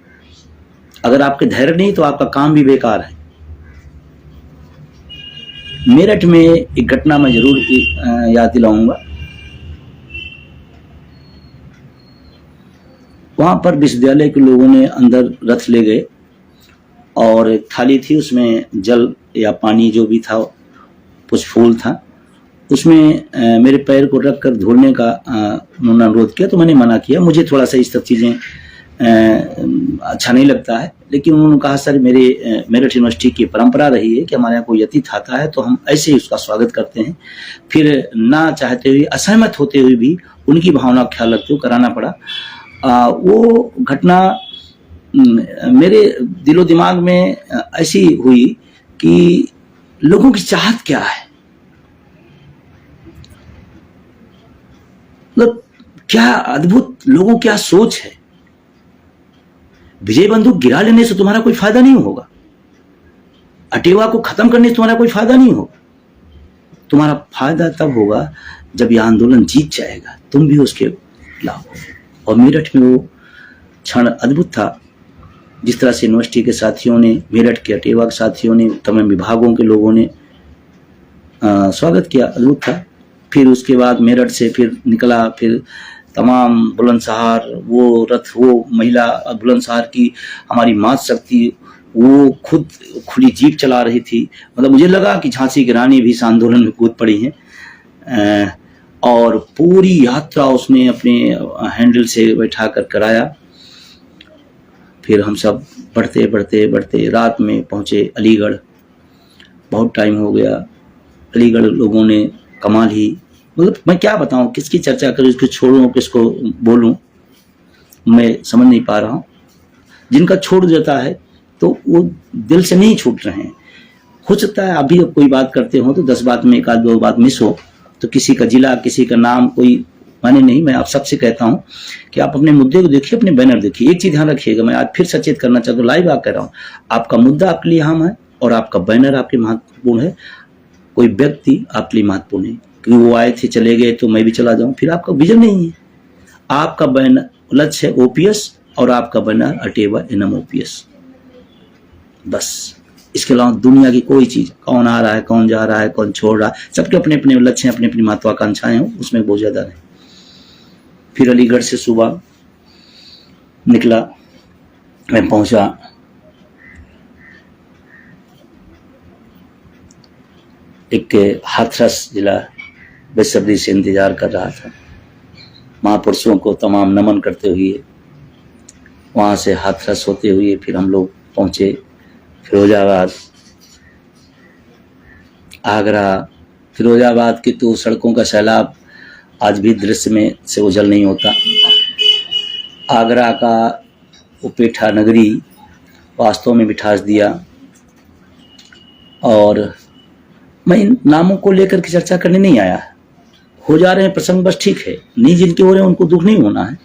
अगर आपके धैर्य नहीं तो आपका काम भी बेकार है। मेरठ में एक घटना मैं जरूर याद दिलाऊंगा। वहां पर विश्वविद्यालय के लोगों ने अंदर रथ ले गए और एक थाली थी, उसमें जल या पानी जो भी था, कुछ फूल था, उसमें मेरे पैर को रख कर धुलने का उन्होंने अनुरोध किया। तो मैंने मना किया, मुझे थोड़ा सा इस सब चीज़ें अच्छा नहीं लगता है। लेकिन उन्होंने कहा सर मेरठ यूनिवर्सिटी की परंपरा रही है कि हमारे यहाँ कोई अतिथि आता है तो हम ऐसे ही उसका स्वागत करते हैं। फिर ना चाहते हुए, असहमत होते हुए भी उनकी भावना का ख्याल रखते हुए कराना पड़ा। वो घटना मेरे दिलो दिमाग में ऐसी हुई कि लोगों की चाहत क्या है, मतलब क्या अद्भुत लोगों क्या सोच है। विजय बंदूक गिरा लेने से तुम्हारा कोई फायदा नहीं होगा, अटेवा को खत्म करने से तुम्हारा कोई फायदा नहीं होगा। तुम्हारा फायदा तब होगा जब यह आंदोलन जीत जाएगा, तुम भी उसके खिलाफ हो। और मेरठ में वो क्षण अद्भुत था, जिस तरह से यूनिवर्सिटी के साथियों ने, मेरठ के अटेवा के साथियों ने, तमाम विभागों के लोगों ने स्वागत किया, अद्भुत था। फिर उसके बाद मेरठ से फिर निकला, फिर तमाम बुलंदशहर वो रथ, वो महिला बुलंदशहर की हमारी मातृ शक्ति, वो खुद खुली जीप चला रही थी। मतलब मुझे लगा कि झांसी की रानी भी इस आंदोलन में कूद पड़ी हैं। और पूरी यात्रा उसने अपने हैंडल से बैठा कर कराया। फिर हम सब बढ़ते बढ़ते बढ़ते रात में पहुंचे अलीगढ़। बहुत टाइम हो गया। अलीगढ़ लोगों ने कमाल ही, मतलब मैं क्या बताऊं, किसकी चर्चा करूं, इसको छोड़ूं, किसको बोलूं, मैं समझ नहीं पा रहा हूं। जिनका छोड़ जाता है तो वो दिल से नहीं छूट रहे हैं। हो सकता है अभी कोई बात करते हो तो 10 बात में एक आध दो बात मिस हो, तो किसी का जिला, किसी का नाम कोई माने नहीं। मैं आप सबसे कहता हूं कि आप अपने मुद्दे को देखिए, अपने बैनर देखिए। एक चीज ध्यान रखिएगा, मैं आज फिर सचेत करना चाहता हूँ, लाइव आकर कह रहा हूँ, आपका मुद्दा आपके लिए अहम है और आपका बैनर आपके महत्वपूर्ण है। कोई व्यक्ति आपके लिए महत्वपूर्ण है कि वो आए थे चले गए तो मैं भी चला जाऊं, फिर आपका विजन नहीं है। आपका बैनर लक्ष्य है ओपीएस और आपका बैनर अटेवा एनएम ओपीएस, बस। इसके अलावा दुनिया की कोई चीज, कौन आ रहा है, कौन जा रहा है, कौन छोड़ रहा है, सबके अपने अपने लक्ष्य हैं, अपनी अपनी महत्वाकांक्षाएं हैं, उसमें बहुत ज्यादा नहीं। फिर अलीगढ़ से सुबह निकला, मैं पहुंचा एक हाथरस जिला, बेसब्री से इंतजार कर रहा था। महापुरुषों को तमाम नमन करते हुए वहां से हाथरस होते हुए फिर हम लोग पहुंचे फिरोजाबाद, आगरा। फिरोजाबाद की तो सड़कों का सैलाब आज भी दृश्य में से ओझल नहीं होता। आगरा का वो पेठा नगरी वास्तव में मिठास दिया। और मैं इन नामों को लेकर के चर्चा करने नहीं आया, हो जा रहे हैं प्रसंग, बस ठीक है, नहीं जिनके हो रहे हैं उनको दुख नहीं होना है।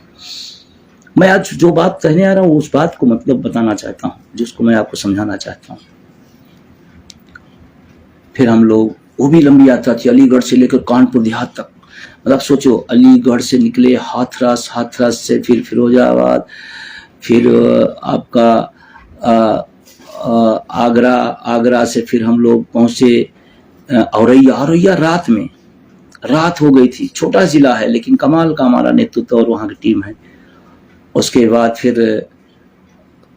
मैं आज जो बात कहने आ रहा हूँ उस बात को मतलब बताना चाहता हूँ, जिसको मैं आपको समझाना चाहता हूँ। फिर हम लोग, वो भी लंबी यात्रा थी, अलीगढ़ से लेकर कानपुर देहात तक। मतलब सोचो, अलीगढ़ से निकले हाथरस, हाथरस से फिर फिरोजाबाद, फिर आपका आगरा, आगरा से फिर हम लोग पहुंचे औरैया। औरैया रात में, रात हो गई थी। छोटा जिला है लेकिन कमाल का हमारा नेतृत्व और वहां की टीम है। उसके बाद फिर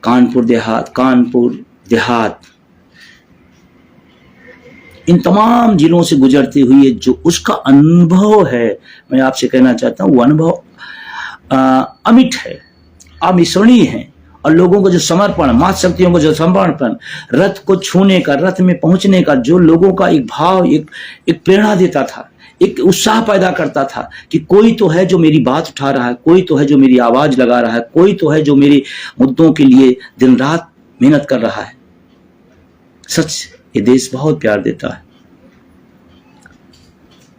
कानपुर देहात, कानपुर देहात, इन तमाम जिलों से गुजरते हुए जो उसका अनुभव है, मैं आपसे कहना चाहता हूं, वो अनुभव अमिट है, अविस्मरणीय है। और लोगों को जो समर्पण, मातृ शक्तियों को जो समर्पण, रथ को छूने का, रथ में पहुंचने का जो लोगों का एक भाव, एक प्रेरणा देता था, एक उत्साह पैदा करता था कि कोई तो है जो मेरी बात उठा रहा है, कोई तो है जो मेरी आवाज लगा रहा है, कोई तो है जो मेरे मुद्दों के लिए दिन रात मेहनत कर रहा है। सच, ये देश बहुत प्यार देता है।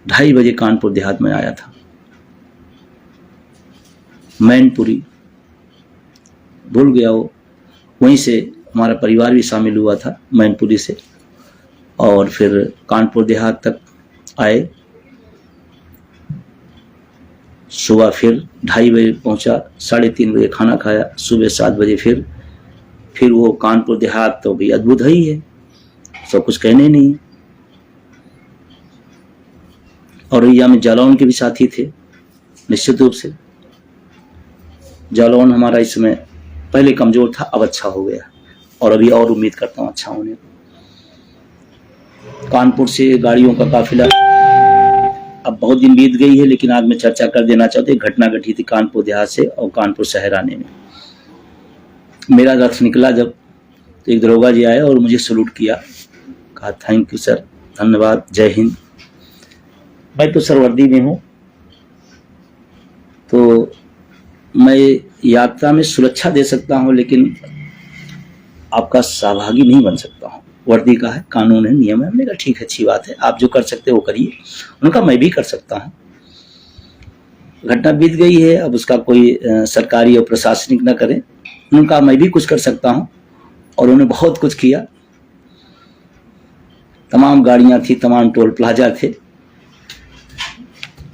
2:30 बजे कानपुर देहात में आया था। मैनपुरी भूल गया वो, वहीं से हमारा परिवार भी शामिल हुआ था मैनपुरी से। और फिर कानपुर देहात तक आए। सुबह फिर 2:30 बजे पहुंचा, 3:30 बजे खाना खाया, सुबह 7 बजे फिर वो कानपुर देहात तो भी अद्भुत ही है, सब कुछ कहने नहीं। और औरैया में जालौन के भी साथी थे, निश्चित रूप से। जालौन हमारा इस समय पहले कमजोर था, अब अच्छा हो गया। और अभी और उम्मीद करता हूँ अच्छा होने को। कानपुर से गाड़ियों का काफिला, अब बहुत दिन बीत गई है लेकिन आज मैं चर्चा कर देना चाहता हूँ। घटना घटी थी कानपुर देहात से और कानपुर शहर आने में। मेरा रथ निकला जब, तो एक दरोगा जी आए और मुझे सलूट किया, कहा थैंक यू सर, धन्यवाद, जय हिंद। मैं तो सर वर्दी में हूँ, तो मैं यात्रा में सुरक्षा दे सकता हूँ लेकिन आपका सहभागी नहीं बन सकता हूँ। वर्दी का है, कानून है, नियम है। हमने कहा ठीक है, अच्छी बात है, आप जो कर सकते हो वो करिए। उन्होंने कहा मैं भी कर सकता हूँ। घटना बीत गई है, अब उसका कोई सरकारी और प्रशासनिक न करे। उन्होंने कहा मैं भी कुछ कर सकता हूँ, और उन्होंने बहुत कुछ किया। तमाम गाड़ियां थी, तमाम टोल प्लाजा थे।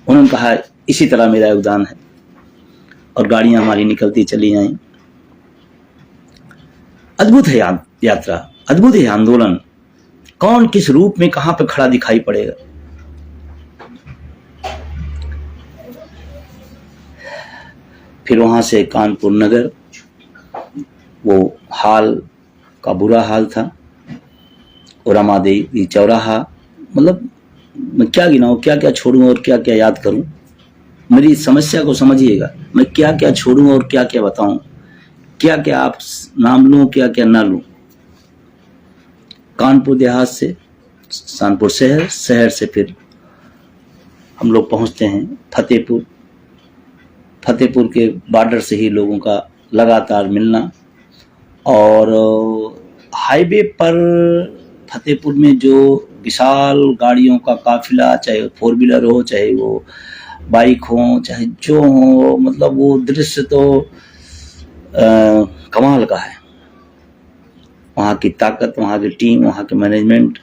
उन्होंने कहा इसी तरह मेरा योगदान है, और गाड़ियां हमारी निकलती चली आई। अद्भुत है यात्रा, अद्भुत है आंदोलन। कौन किस रूप में कहां पे खड़ा दिखाई पड़ेगा। फिर वहां से कानपुर नगर, वो हाल का बुरा हाल था, और रमादेवी चौराहा, मतलब मैं क्या गिनाऊं, क्या क्या छोड़ूं और क्या क्या याद करूं। मेरी समस्या को समझिएगा, मैं क्या क्या छोड़ूं और क्या क्या बताऊं, क्या क्या आप नाम लूं, क्या क्या ना लूं। कानपुर देहात से कानपुर शहर, शहर से फिर हम लोग पहुंचते हैं फतेहपुर। फतेहपुर के बॉर्डर से ही लोगों का लगातार मिलना, और हाईवे पर फतेहपुर में जो विशाल गाड़ियों का काफिला, चाहे वो 4 व्हीलर हो, चाहे वो बाइक हो, चाहे जो हो, मतलब वो दृश्य तो कमाल का है। वहाँ की ताकत, वहाँ की टीम, वहाँ के मैनेजमेंट,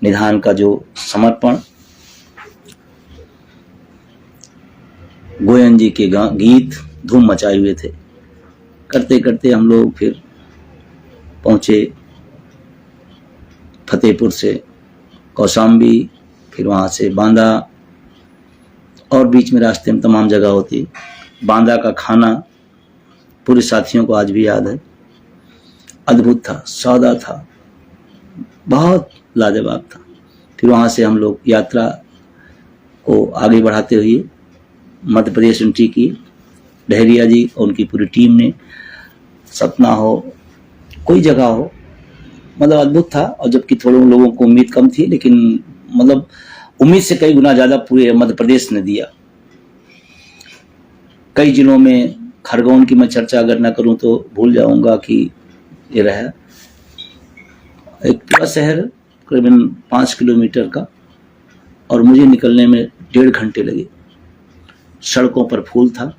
निधान का जो समर्पण, गोयन जी के गीत धूम मचाए हुए थे। करते करते हम लोग फिर पहुंचे फतेहपुर से कौशाम्बी, फिर वहाँ से बांदा, और बीच में रास्ते में तमाम जगह होती। बांदा का खाना पूरे साथियों को आज भी याद है, अद्भुत था, सादा था, बहुत लाजवाब था। फिर वहाँ से हम लोग यात्रा को आगे बढ़ाते हुए मध्य प्रदेश एंट्री की। डहरिया जी और उनकी पूरी टीम ने, सतना हो, कोई जगह हो, मतलब अद्भुत था। और जबकि थोड़े लोगों को उम्मीद कम थी, लेकिन मतलब उम्मीद से कई गुना ज्यादा पूरे मध्य प्रदेश ने दिया। कई जिलों में, खरगोन की मैं चर्चा अगर ना करूं तो भूल जाऊंगा कि ये रहा एक पूरा शहर करीबन 5 किलोमीटर का, और मुझे निकलने में 1.5 घंटे लगे। सड़कों पर फूल था,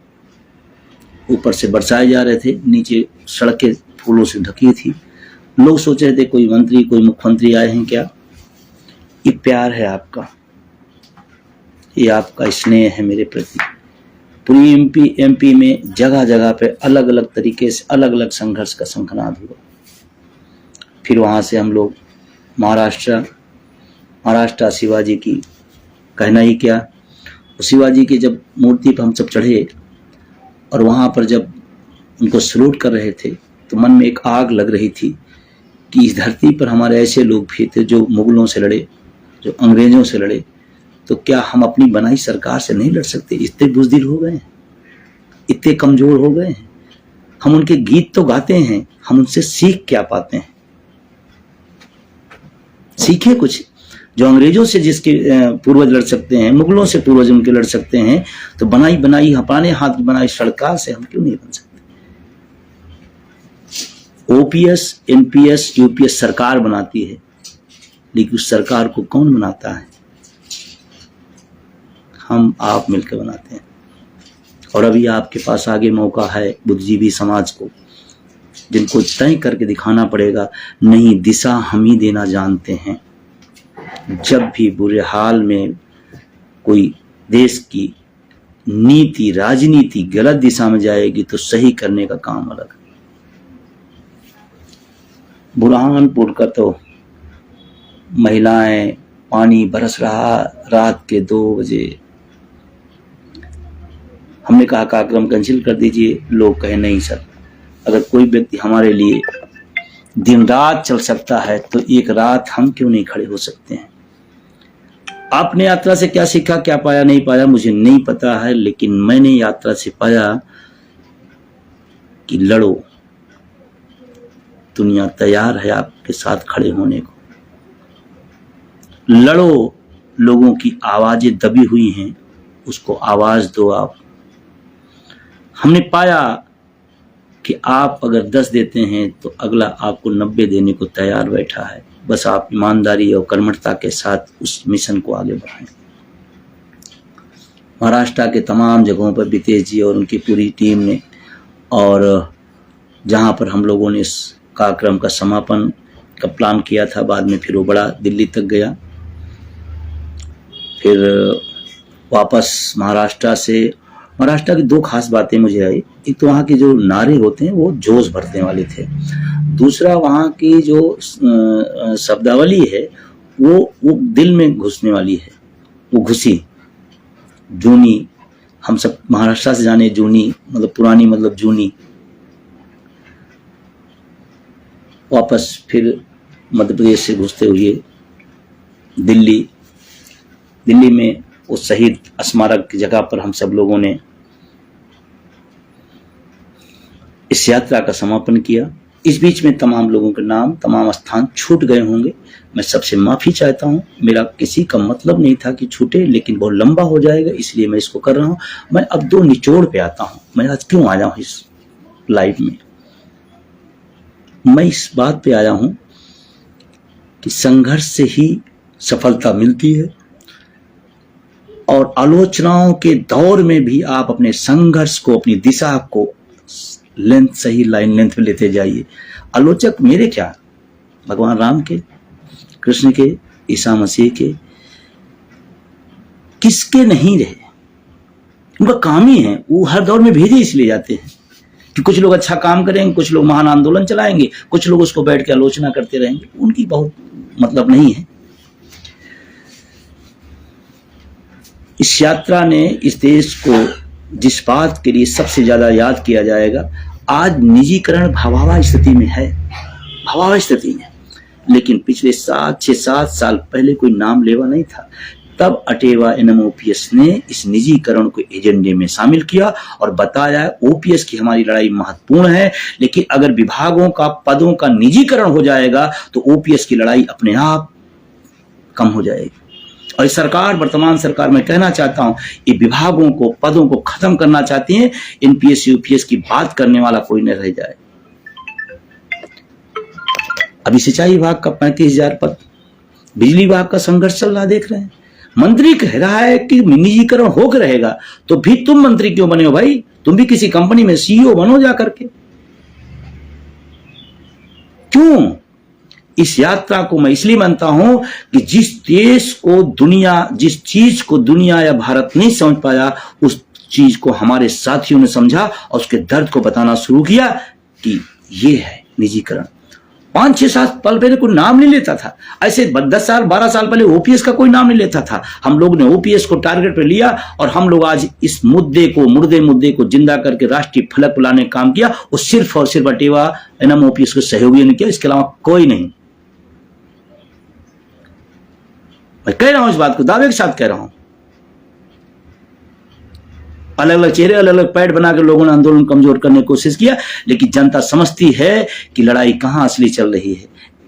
ऊपर से बरसाए जा रहे थे, नीचे सड़कें फूलों से ढकी थी। लोग सोच रहे थे कोई मंत्री, कोई मुख्यमंत्री आए हैं क्या। ये प्यार है आपका, ये आपका स्नेह है मेरे प्रति। पूरी एमपी में जगह जगह पे अलग अलग तरीके से अलग अलग संघर्ष का शंखनाद हुआ। फिर वहाँ से हम लोग महाराष्ट्र शिवाजी की कहना ही क्या। शिवाजी की जब मूर्ति पर हम सब चढ़े और वहाँ पर जब उनको सलूट कर रहे थे, तो मन में एक आग लग रही थी कि इस धरती पर हमारे ऐसे लोग भी थे जो मुगलों से लड़े, जो अंग्रेजों से लड़े, तो क्या हम अपनी बनाई सरकार से नहीं लड़ सकते। इतने बुज़दिल हो गए हैं, इतने कमजोर हो गए हैं। हम उनके गीत तो गाते हैं, हम उनसे सीख क्या पाते हैं। सीखे कुछ, जो अंग्रेजों से जिसके पूर्वज लड़ सकते हैं, मुगलों से पूर्वज उनके लड़ सकते हैं, तो बनाई अपने हाथ की बनाई सरकार से हम क्यों नहीं बन सकते। ओपीएस, एनपीएस, यूपीएस सरकार बनाती है, लेकिन उस सरकार को कौन बनाता है। हम आप मिलकर बनाते हैं। और अभी आपके पास आगे मौका है बुद्धिजीवी समाज को, जिनको तय करके दिखाना पड़ेगा, नई दिशा हम ही देना जानते हैं। जब भी बुरे हाल में कोई देश की नीति, राजनीति गलत दिशा में जाएगी, तो सही करने का काम अलग है। बुरहानपुर का तो महिलाएं, पानी बरस रहा रात के 2 बजे। हमने कहा कार्यक्रम कैंसिल कर दीजिए। लोग कहे नहीं सर, अगर कोई व्यक्ति हमारे लिए दिन रात चल सकता है तो एक रात हम क्यों नहीं खड़े हो सकते हैं। आपने यात्रा से क्या सीखा, क्या पाया, नहीं पाया, मुझे नहीं पता है, लेकिन मैंने यात्रा से पाया कि लड़ो, दुनिया तैयार है आपके साथ खड़े होने को। लड़ो, लोगों की आवाजें दबी हुई हैं, उसको आवाज दो आप। हमने पाया कि आप अगर 10 देते हैं तो अगला आपको 90 देने को तैयार बैठा है। बस आप ईमानदारी और कर्मठता के साथ उस मिशन को आगे बढ़ाएं। महाराष्ट्र के तमाम जगहों पर बितेश जी और उनकी पूरी टीम ने, और जहां पर हम लोगों ने इस कार्यक्रम का समापन का प्लान किया था, बाद में फिर वो बड़ा दिल्ली तक गया। फिर वापस महाराष्ट्र की 2 खास बातें मुझे आई। एक तो वहाँ के जो नारे होते हैं वो जोश भरने वाले थे, दूसरा वहाँ की जो शब्दावली है वो दिल में घुसने वाली है, वो घुसी। जूनी, हम सब महाराष्ट्र से जाने, जूनी मतलब पुरानी, मतलब जूनी। वापस फिर मध्य प्रदेश से घुसते हुए दिल्ली में उस शहीद स्मारक की जगह पर हम सब लोगों ने इस यात्रा का समापन किया। इस बीच में तमाम लोगों के नाम, तमाम स्थान छूट गए होंगे, मैं सबसे माफी चाहता हूं। मेरा किसी का मतलब नहीं था कि छूटे, लेकिन बहुत लंबा हो जाएगा इसलिए मैं इसको कर रहा हूं। मैं अब 2 निचोड़ पे आता हूं। मैं आज क्यों आया हूं इस लाइव में? मैं इस बात पे आया हूं कि संघर्ष से ही सफलता मिलती है, और आलोचनाओं के दौर में भी आप अपने संघर्ष को, अपनी दिशा को सही लाइन लेंथ पे लेते जाइए। आलोचक मेरे क्या, भगवान राम के, कृष्ण के, ईसा मसीह के, किसके नहीं रहे। उनका काम ही है, वो हर दौर में भेजे इसलिए जाते हैं कि कुछ लोग अच्छा काम करेंगे, कुछ लोग महान आंदोलन चलाएंगे, कुछ लोग उसको बैठ के आलोचना करते रहेंगे। उनकी बहुत मतलब नहीं है। इस यात्रा ने इस देश को जिस बात के लिए सबसे ज्यादा याद किया जाएगा, आज निजीकरण भावावा स्थिति में है, भावावा स्थिति में, लेकिन पिछले 6-7 साल पहले कोई नाम लेवा नहीं था। तब अटेवा NMOPS ने इस निजीकरण को एजेंडे में शामिल किया और बताया OPS की हमारी लड़ाई महत्वपूर्ण है, लेकिन अगर विभागों का, पदों का निजीकरण हो जाएगा तो OPS की लड़ाई अपने आप कम हो जाएगी। और सरकार, वर्तमान सरकार, मैं कहना चाहता हूं, ये विभागों को, पदों को खत्म करना चाहती है। NPS UPS की बात करने वाला कोई न रह जाए। अभी सिंचाई विभाग का 35,000 पद, बिजली विभाग का संघर्ष चल रहा, देख रहे हैं। मंत्री कह रहा है कि निजीकरण होकर रहेगा, तो भी तुम मंत्री क्यों बने हो भाई? तुम भी किसी कंपनी में CEO बनो जा करके। क्यों? इस यात्रा को मैं इसलिए मानता हूं कि जिस चीज को दुनिया या भारत नहीं समझ पाया, उस चीज को हमारे साथियों ने समझा और उसके दर्द को बताना शुरू किया कि ये है निजीकरण। 5-6-7 साल पहले कोई नाम नहीं लेता था, ऐसे 10 साल 12 साल पहले OPS का कोई नाम नहीं लेता था। हम लोग ने OPS को टारगेट पे लिया और हम लोग आज इस मुद्दे को जिंदा करके राष्ट्रीय फलक पर लाने का काम किया। वो सिर्फ और सिर्फ अटेवा NMOPS के सहयोगियों ने किया, इसके अलावा कोई नहीं। मैं कह रहा हूं इस बात को, दावे के साथ कह रहा हूं। अलग अलग चेहरे, अलग अलग पैड बनाकर लोगों ने आंदोलन कमजोर करने की कोशिश किया, लेकिन जनता समझती है कि लड़ाई कहां असली चल रही है।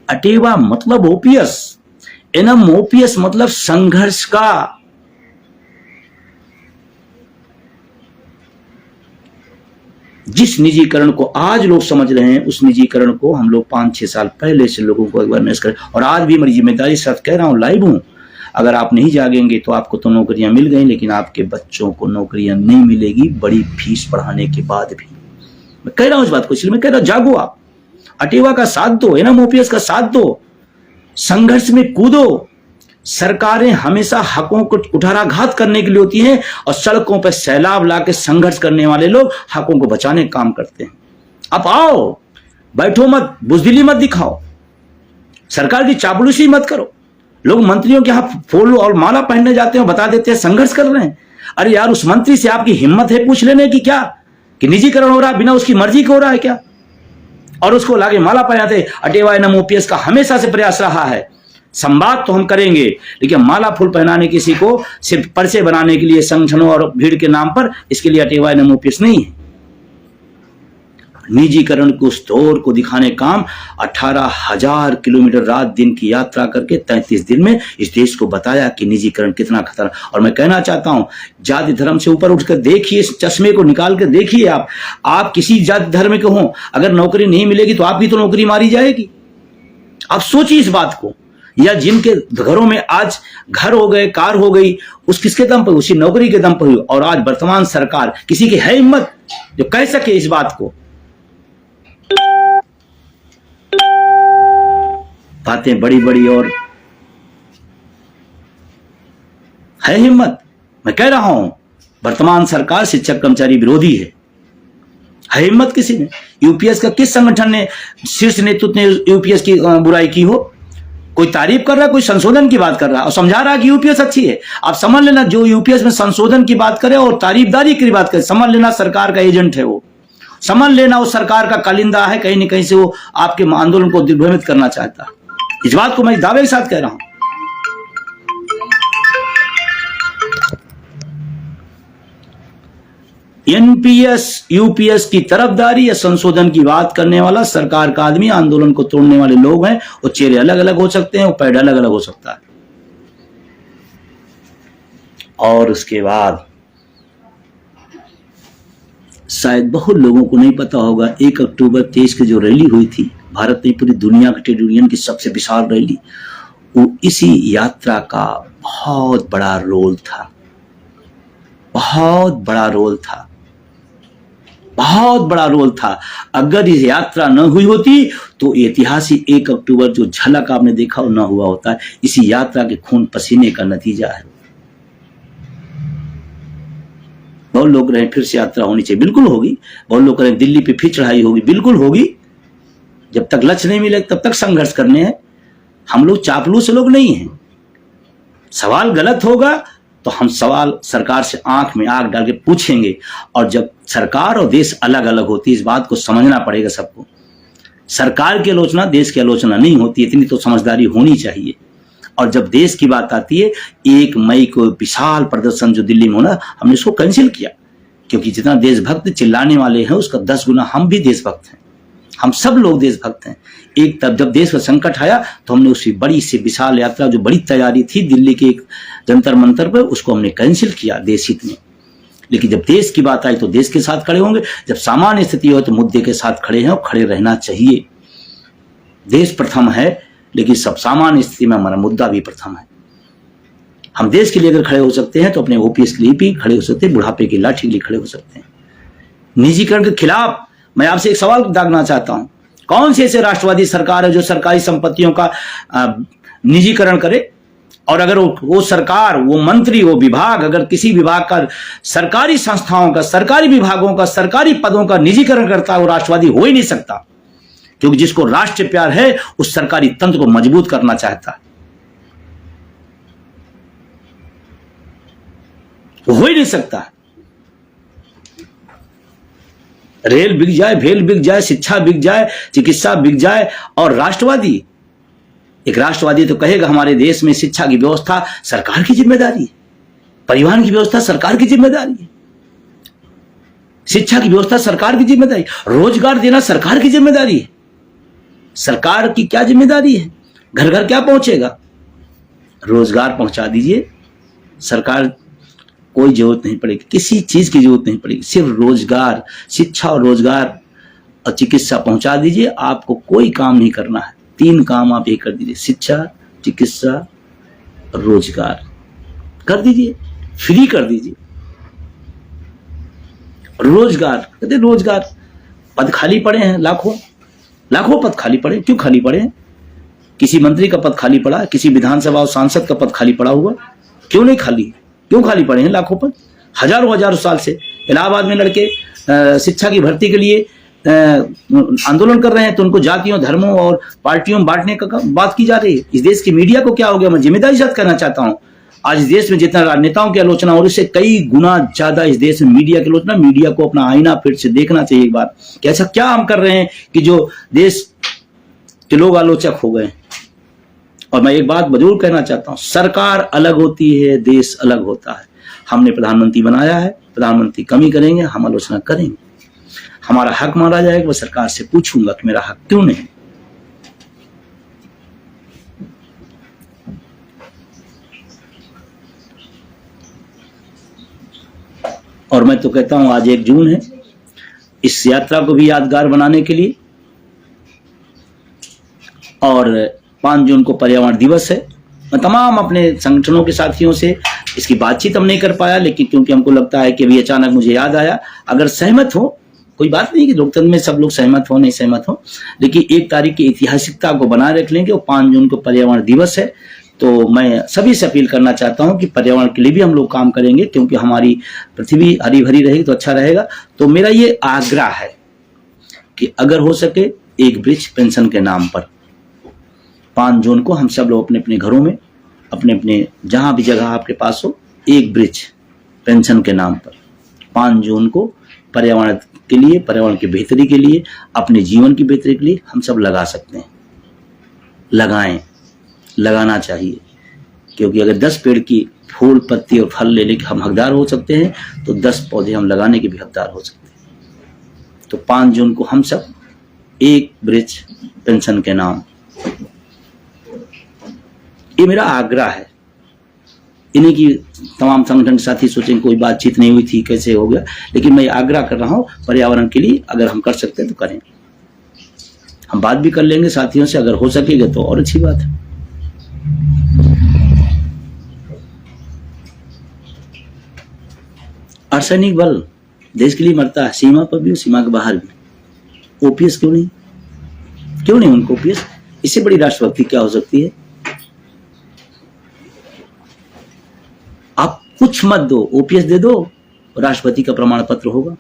अटेवा मतलब OPS, NMOPS मतलब संघर्ष का। जिस निजीकरण को आज लोग समझ रहे हैं, उस निजीकरण को हम लोग 5-6 साल पहले से लोगों को अवेयरनेस करें। और आज भी मेरी जिम्मेदारी साथ कह रहा हूं, लाइव हूं। अगर आप नहीं जागेंगे तो आपको तो नौकरियां मिल गई, लेकिन आपके बच्चों को नौकरियां नहीं मिलेगी, बड़ी फीस बढ़ाने के बाद भी। मैं कह रहा हूं इस बात को, इसलिए मैं कह रहा हूं, जागो आप, अटेवा का साथ दो, NMOPS का साथ दो, संघर्ष में कूदो। सरकारें हमेशा हकों को कुठाराघात करने के लिए होती हैं, और सड़कों पर सैलाब लाके संघर्ष करने वाले लोग हकों को बचाने का काम करते हैं। अब आओ, बैठो मत, बुजदिली मत दिखाओ, सरकार की चापलूसी मत करो। लोग मंत्रियों के यहां फूल और माला पहनने जाते हैं, बता देते हैं संघर्ष कर रहे हैं। अरे यार, उस मंत्री से आपकी हिम्मत है पूछ लेने की क्या कि निजीकरण हो रहा है, बिना उसकी मर्जी के हो रहा है क्या? और उसको लाके माला पहनाते। अटेवाय नमो ओपीएस का हमेशा से प्रयास रहा है, संवाद तो हम करेंगे, लेकिन माला फूल पहनाने किसी को सिर्फ पर्चे बनाने के लिए, संगठनों और भीड़ के नाम पर, इसके लिए अटेवाय नमो ओपीएस नहीं है। निजीकरण को, उस दौर को दिखाने काम 18,000 किलोमीटर रात दिन की यात्रा करके 33 दिन में इस देश को बताया कि निजीकरण कितना खतरनाक। और मैं कहना चाहता हूं, जाति धर्म से ऊपर उठकर देखिए, इस चश्मे को निकाल कर देखिए। आप किसी जाति धर्म के हों, अगर नौकरी नहीं मिलेगी तो आपकी तो नौकरी मारी जाएगी। आप सोचिए इस बात को। या जिनके घरों में आज घर हो गए, कार हो गई, उस किसके दम पर? उसी नौकरी के दम पर हुई। और आज वर्तमान सरकार, किसी की है हिम्मत जो कह सके इस बात को? बातें बड़ी बड़ी और है हिम्मत? मैं कह रहा हूं, वर्तमान सरकार शिक्षक कर्मचारी विरोधी है हिम्मत किसी ने? यूपीएस का किस संगठन ने, शीर्ष नेतृत्व ने यूपीएस की बुराई की हो? कोई तारीफ कर रहा है, कोई संशोधन की बात कर रहा है और समझा रहा है कि यूपीएस अच्छी है। आप समझ लेना, जो यूपीएस में संशोधन की बात करे और तारीफदारी की बात करे, समझ लेना सरकार का एजेंट है वो। समझ लेना वो सरकार का कालिंदा है, कहीं न कहीं से वो आपके आंदोलन को दिग्भ्रमित करना चाहता है। इस बात को मैं दावे के साथ कह रहा हूं। एनपीएस यूपीएस की तरफदारी या संशोधन की बात करने वाला सरकार का आदमी, आंदोलन को तोड़ने वाले लोग हैं। वो चेहरे अलग अलग हो सकते हैं, वो पैड अलग अलग हो सकता है। और उसके बाद शायद बहुत लोगों को नहीं पता होगा, 1 अक्टूबर 23 की जो रैली हुई थी, भारत में पूरी दुनिया के ट्रेड यूनियन की सबसे विशाल रैली, वो इसी यात्रा का बहुत बड़ा रोल था। बहुत बड़ा रोल था, बहुत बड़ा रोल था। अगर इस यात्रा न हुई होती तो ऐतिहासिक 1 अक्टूबर जो झलक आपने देखा वो न हुआ होता। इसी यात्रा के खून पसीने का नतीजा है। बहुत लोग रहे फिर से यात्रा होनी चाहिए, बिल्कुल होगी। बहुत लोग करें दिल्ली पे फिर चढ़ाई होगी, बिल्कुल होगी। जब तक लक्ष्य नहीं मिले तब तक संघर्ष करने हैं। हम लोग चापलूस लोग नहीं हैं। सवाल गलत होगा तो हम सवाल सरकार से आंख में आंख डाल के पूछेंगे। और जब सरकार और देश अलग अलग होती है, इस बात को समझना पड़ेगा सबको। सरकार की आलोचना देश की आलोचना नहीं होती, इतनी तो समझदारी होनी चाहिए। और जब देश की बात आती है, 1 मई को विशाल प्रदर्शन जो दिल्ली में होना, हमने उसको कैंसिल किया, क्योंकि जितना देशभक्त चिल्लाने वाले हैं उसका 10 गुना हम भी देशभक्त हैं। हम सब लोग देशभक्त हैं। एक तब जब देश का संकट आया तो हमने उसी बड़ी से विशाल यात्रा, जो बड़ी तैयारी थी दिल्ली के एक जंतर मंतर पर, उसको हमने कैंसिल किया देश हित में। लेकिन जब देश की बात आई तो देश के साथ खड़े होंगे। जब सामान्य स्थिति हो तो मुद्दे के साथ खड़े हैं और खड़े रहना चाहिए। देश प्रथम है, लेकिन सब सामान्य स्थिति में हमारा मुद्दा भी प्रथम है। हम देश के लिए अगर खड़े हो सकते हैं तो अपने ओपीएस के लिए भी खड़े हो सकते हैं, बुढ़ापे की लाठी के लिए खड़े हो सकते हैं। निजीकरण के खिलाफ मैं आपसे एक सवाल दागना चाहता हूं, कौन सी ऐसे राष्ट्रवादी सरकार है जो सरकारी संपत्तियों का निजीकरण करे? और अगर वो सरकार, वो मंत्री, वो विभाग, अगर किसी विभाग का, सरकारी संस्थाओं का, सरकारी विभागों का, सरकारी पदों का निजीकरण करता है, वो राष्ट्रवादी हो ही नहीं सकता। क्योंकि जिसको राष्ट्र प्यार है उस सरकारी तंत्र को मजबूत करना चाहता है, वो हो ही नहीं सकता। रेल बिक जाए, भेल बिक जाए, शिक्षा बिक जाए, चिकित्सा बिक जाए, और राष्ट्रवादी, एक राष्ट्रवादी तो कहेगा हमारे देश में शिक्षा की व्यवस्था सरकार की जिम्मेदारी है, परिवहन की व्यवस्था सरकार की जिम्मेदारी है, शिक्षा की व्यवस्था सरकार की जिम्मेदारी, रोजगार देना सरकार की जिम्मेदारी है। सरकार की क्या जिम्मेदारी है? घर घर क्या पहुंचेगा? रोजगार पहुंचा दीजिए। सरकार कोई जरूरत नहीं पड़ेगी, किसी चीज की जरूरत नहीं पड़ेगी, सिर्फ रोजगार, शिक्षा और रोजगार और चिकित्सा पहुंचा दीजिए। आपको कोई काम नहीं करना है, 3 काम आप ये कर दीजिए, शिक्षा, चिकित्सा, रोजगार कर दीजिए, फ्री कर दीजिए। रोजगार, कहते रोजगार, पद खाली पड़े हैं, लाखों लाखों पद खाली पड़े। क्यों खाली पड़े हैं? किसी मंत्री का पद खाली पड़ा, किसी विधानसभा और सांसद का पद खाली पड़ा हुआ, क्यों नहीं खाली? क्यों खाली पड़े हैं लाखों पद? हजारों साल से इलाहाबाद में लड़के शिक्षा की भर्ती के लिए आंदोलन कर रहे हैं, तो उनको जातियों, धर्मों और पार्टियों में बांटने का बात की जा रही है। इस देश की मीडिया को क्या हो गया? मैं जिम्मेदारी के साथ कहना चाहता हूं, आज देश में जितना राजनेताओं की आलोचना और उससे कई गुना ज्यादा इस देश में मीडिया की आलोचना। मीडिया को अपना आईना फिर से देखना चाहिए एक बार कि ऐसा क्या हम कर रहे हैं कि जो देश के लोग आलोचक हो गए। और मैं एक बात जरूर कहना चाहता हूं, सरकार अलग होती है, देश अलग होता है। हमने प्रधानमंत्री बनाया है, प्रधानमंत्री कमी करेंगे, हम आलोचना करेंगे, हमारा हक मारा जाएगा, मैं सरकार से पूछूंगा कि मेरा हक क्यों नहीं। और मैं तो कहता हूं आज 1 जून है, इस यात्रा को भी यादगार बनाने के लिए, और 5 जून को पर्यावरण दिवस है। मैं तमाम अपने संगठनों के साथियों से इसकी बातचीत हम नहीं कर पाया, लेकिन क्योंकि हमको लगता है कि अभी अचानक मुझे याद आया, अगर सहमत हो, कोई बात नहीं कि लोकतंत्र में सब लोग सहमत हो नहीं सहमत हो, लेकिन 1 तारीख की ऐतिहासिकता को बनाए रख लेंगे। और 5 जून को पर्यावरण दिवस है, तो मैं सभी से अपील करना चाहता हूं कि पर्यावरण के लिए भी हम लोग काम करेंगे, क्योंकि हमारी पृथ्वी हरी भरी रहेगी तो अच्छा रहेगा। तो मेरा ये आग्रह है कि अगर हो सके 1 वृक्ष पेंशन के नाम पर 5 जून को हम सब लोग अपने अपने घरों में, अपने अपने जहां भी जगह आपके पास हो, 1 वृक्ष पेंशन के नाम पर 5 जून को पर्यावरण के लिए, पर्यावरण की बेहतरी के लिए, अपने जीवन की बेहतरी के लिए हम सब लगा सकते हैं। लगाएं, लगाना चाहिए, क्योंकि अगर 10 पेड़ की फूल पत्ती और फल लेने के हम हकदार हो सकते हैं, तो 10 पौधे हम लगाने के भी हकदार हो सकते हैं। तो 5 जून को हम सब 1 वृक्ष पेंशन के नाम, ये मेरा आग्रह है। इन्हीं की तमाम संगठन के साथी सोचेंगे कोई बातचीत नहीं हुई थी, कैसे हो गया, लेकिन मैं आग्रह कर रहा हूं पर्यावरण के लिए अगर हम कर सकते हैं तो करें। हम बात भी कर लेंगे साथियों से, अगर हो सकेगा तो और अच्छी बात है। अर्धसैनिक बल देश के लिए मरता है, सीमा पर भी और सीमा के बाहर भी। ओपीएस क्यों नहीं, क्यों नहीं उनको ओपीएस? इससे बड़ी राष्ट्रभक्ति क्या हो सकती है? आप कुछ मत दो, ओपीएस दे दो, राष्ट्रपति का प्रमाण पत्र होगा।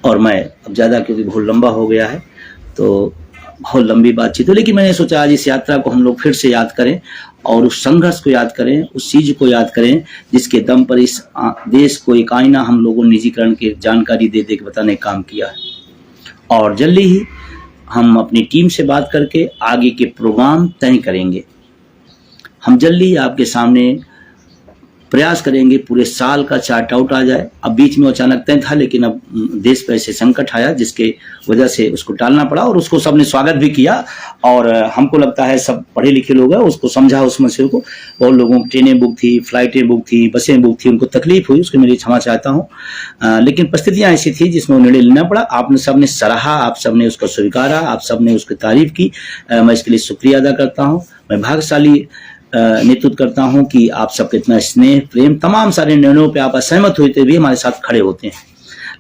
और मैं अब ज्यादा, क्योंकि बहुत लंबा हो गया है तो बहुत लंबी बातचीत हो, लेकिन मैंने सोचा आज इस यात्रा को हम लोग फिर से याद करें और उस संघर्ष को याद करें, उस चीज को याद करें जिसके दम पर इस देश को एक आईना हम लोगों ने निजीकरण की जानकारी दे दे के बताने का काम किया है। और जल्दी ही हम अपनी टीम से बात करके आगे के प्रोग्राम तय करेंगे। हम जल्दी ही आपके सामने प्रयास करेंगे, पूरे साल का चार्ट आउट आ जाए। अब बीच में अचानक तय था, लेकिन अब देश पर ऐसे संकट आया जिसके वजह से उसको टालना पड़ा, और उसको सबने स्वागत भी किया। और हमको लगता है सब पढ़े लिखे लोग हैं, उसको समझा उस मसले को। बहुत लोगों की ट्रेनें बुक थी, फ्लाइटें बुक थी, बसें बुक थी, उनको तकलीफ हुई, उसके मेरी क्षमा चाहता हूँ। लेकिन परिस्थितियाँ ऐसी थी जिसमें निर्णय लेना पड़ा। आपने सबने सराहा, आप सबने उसको स्वीकारा, आप सबने उसकी तारीफ की। मैं इसके लिए शुक्रिया अदा करता हूँ। मैं भाग्यशाली नेतृत्व करता हूं कि आप सबके इतना स्नेह प्रेम, तमाम सारे निर्णयों पे आप असहमत होते भी हमारे साथ खड़े होते हैं।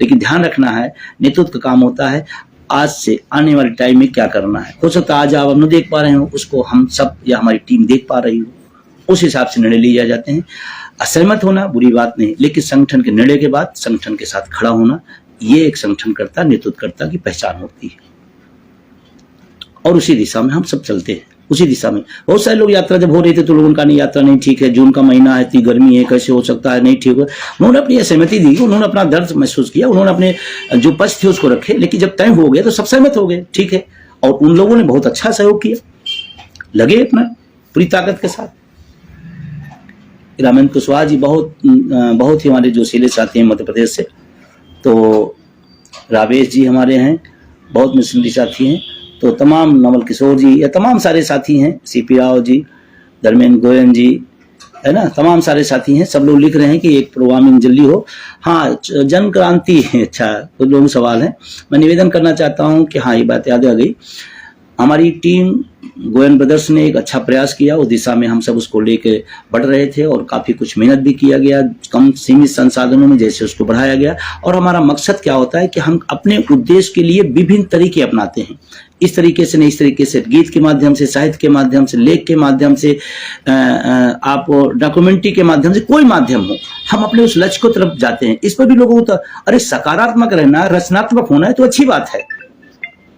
लेकिन ध्यान रखना है, नेतृत्व का काम होता है आज से आने वाले टाइम में क्या करना है। हो सकता है आज आप न देख पा रहे हो, उसको हम सब या हमारी टीम देख पा रही हो, उस हिसाब से निर्णय लिए जाते हैं। असहमत होना बुरी बात नहीं, लेकिन संगठन के निर्णय के बाद संगठन के साथ खड़ा होना, ये एक संगठनकर्ता, नेतृत्वकर्ता की पहचान होती है। और उसी दिशा में हम सब चलते हैं, उसी दिशा में। बहुत सारे लोग यात्रा जब हो रही थी तो लोगों का नहीं, यात्रा नहीं ठीक है, जून का महीना है, इतनी गर्मी है, कैसे हो सकता है, नहीं ठीक हो। उन्होंने अपनी सहमति दी, उन्होंने अपना दर्द महसूस किया, उन्होंने अपने जो पक्ष थे उसको रखे, लेकिन जब तय हो गया तो सब सहमत हो गए, ठीक है। और उन लोगों ने बहुत अच्छा सहयोग किया, लगे अपना पूरी ताकत के साथ। रामेंद्र कुशवाहा जी बहुत ही हमारे जो जोशीले साथी हैं मध्य प्रदेश से, तो रावेश जी हमारे हैं, बहुत मिशनरी साथी हैं। तो तमाम नवल किशोर जी या तमाम सारे साथी हैं, सीपी राव जी, धर्मेंद्र गोयन जी, है ना, तमाम सारे साथी हैं। सब लोग लिख रहे हैं कि एक प्रोग्रामिंग जल्दी हो। हाँ, जन क्रांति, अच्छा कुछ लोग सवाल हैं। मैं निवेदन करना चाहता हूं कि हाँ, ये बात याद आ गई। हमारी टीम गोयन ब्रदर्स ने एक अच्छा प्रयास किया, उस दिशा में हम सब उसको लेके बढ़ रहे थे और काफ़ी कुछ मेहनत भी किया गया, कम सीमित संसाधनों में जैसे उसको बढ़ाया गया। और हमारा मकसद क्या होता है कि हम अपने उद्देश्य के लिए विभिन्न तरीके अपनाते हैं, इस तरीके से नहीं, इस तरीके से गीत के माध्यम से, साहित्य के माध्यम से, लेख के माध्यम से, आप डॉक्यूमेंट्री के माध्यम से, कोई माध्यम हो, हम अपने उस लक्ष्य को तरफ जाते हैं। इस पर भी लोगों को अरे सकारात्मक रहना, रचनात्मक होना है तो अच्छी बात है,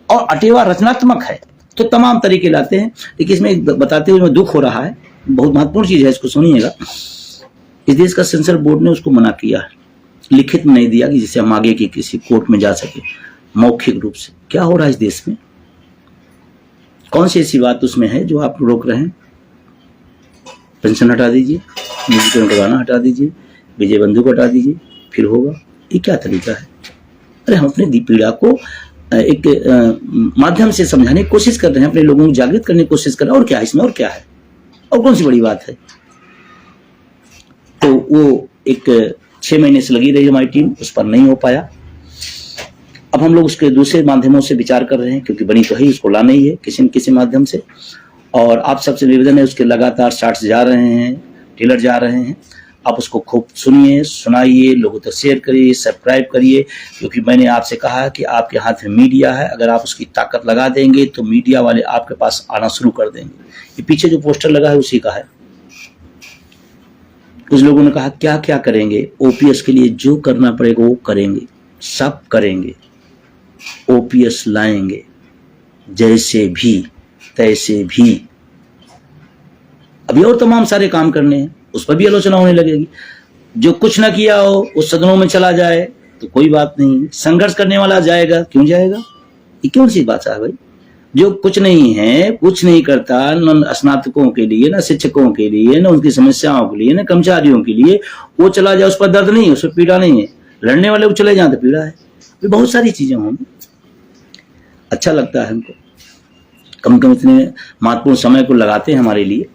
और अटेवा रचनात्मक है। तो तमाम तरीके लाते हैं। लेकिन इसमें बताते हुए दुख हो रहा है, बहुत महत्वपूर्ण चीज है, इसको सुनिएगा। इस देश का सेंसर बोर्ड ने उसको मना किया है, लिखित नहीं दिया कि जिससे हम आगे की किसी कोर्ट में जा सके मौखिक रूप से। क्या हो रहा है इस देश में? कौन सी ऐसी बात उसमें है जो आप रोक रहे हैं? पेंशन हटा दीजिए, म्यूजिकल का गाना हटा दीजिए, विजय बंधु को हटा दीजिए, फिर होगा। ये क्या तरीका है? अरे हम अपने पीड़ा को एक माध्यम से समझाने की कोशिश कर रहे हैं, अपने लोगों को जागृत करने की कोशिश कर रहे हैं। और क्या है इसमें? और क्या है? और कौन सी बड़ी बात है? तो वो एक 6 महीने से लगी रही हमारी टीम, उस पर नहीं हो पाया। अब हम लोग उसके दूसरे माध्यमों से विचार कर रहे हैं, क्योंकि बनी तो है, उसको लाना ही है किसी न किसी माध्यम से। और आप सबसे निवेदन है, उसके लगातार शार्ट्स जा रहे हैं, ट्रेलर जा रहे हैं, आप उसको खूब सुनिए, सुनाइए, लोगों तक शेयर करिए, सब्सक्राइब करिए। क्योंकि मैंने आपसे कहा कि आपके हाथ में मीडिया है, अगर आप उसकी ताकत लगा देंगे तो मीडिया वाले आपके पास आना शुरू कर देंगे। ये पीछे जो पोस्टर लगा है उसी का है। कुछ लोगों ने कहा क्या क्या करेंगे, ओपीएस के लिए जो करना पड़ेगा वो करेंगे, सब करेंगे, ओपीएस लाएंगे, जैसे भी तैसे भी। अभी और तमाम सारे काम करने हैं, उस पर भी आलोचना होने लगेगी। जो कुछ ना किया हो उस सदनों में चला जाए तो कोई बात नहीं, संघर्ष करने वाला जाएगा, क्यों जाएगा? ये कौन सी बात है भाई? जो कुछ नहीं है, कुछ नहीं करता, न स्नातकों के लिए, न शिक्षकों के लिए, न उनकी समस्याओं के लिए, न कर्मचारियों के लिए, वो चला जाए, उस पर दर्द नहीं है, उस पर पीड़ा नहीं है। लड़ने वाले को चले जाए तो पीड़ा है। बहुत सारी चीजें होंगी। अच्छा लगता है हमको, कम कम इतने महत्वपूर्ण समय को लगाते हैं हमारे लिए,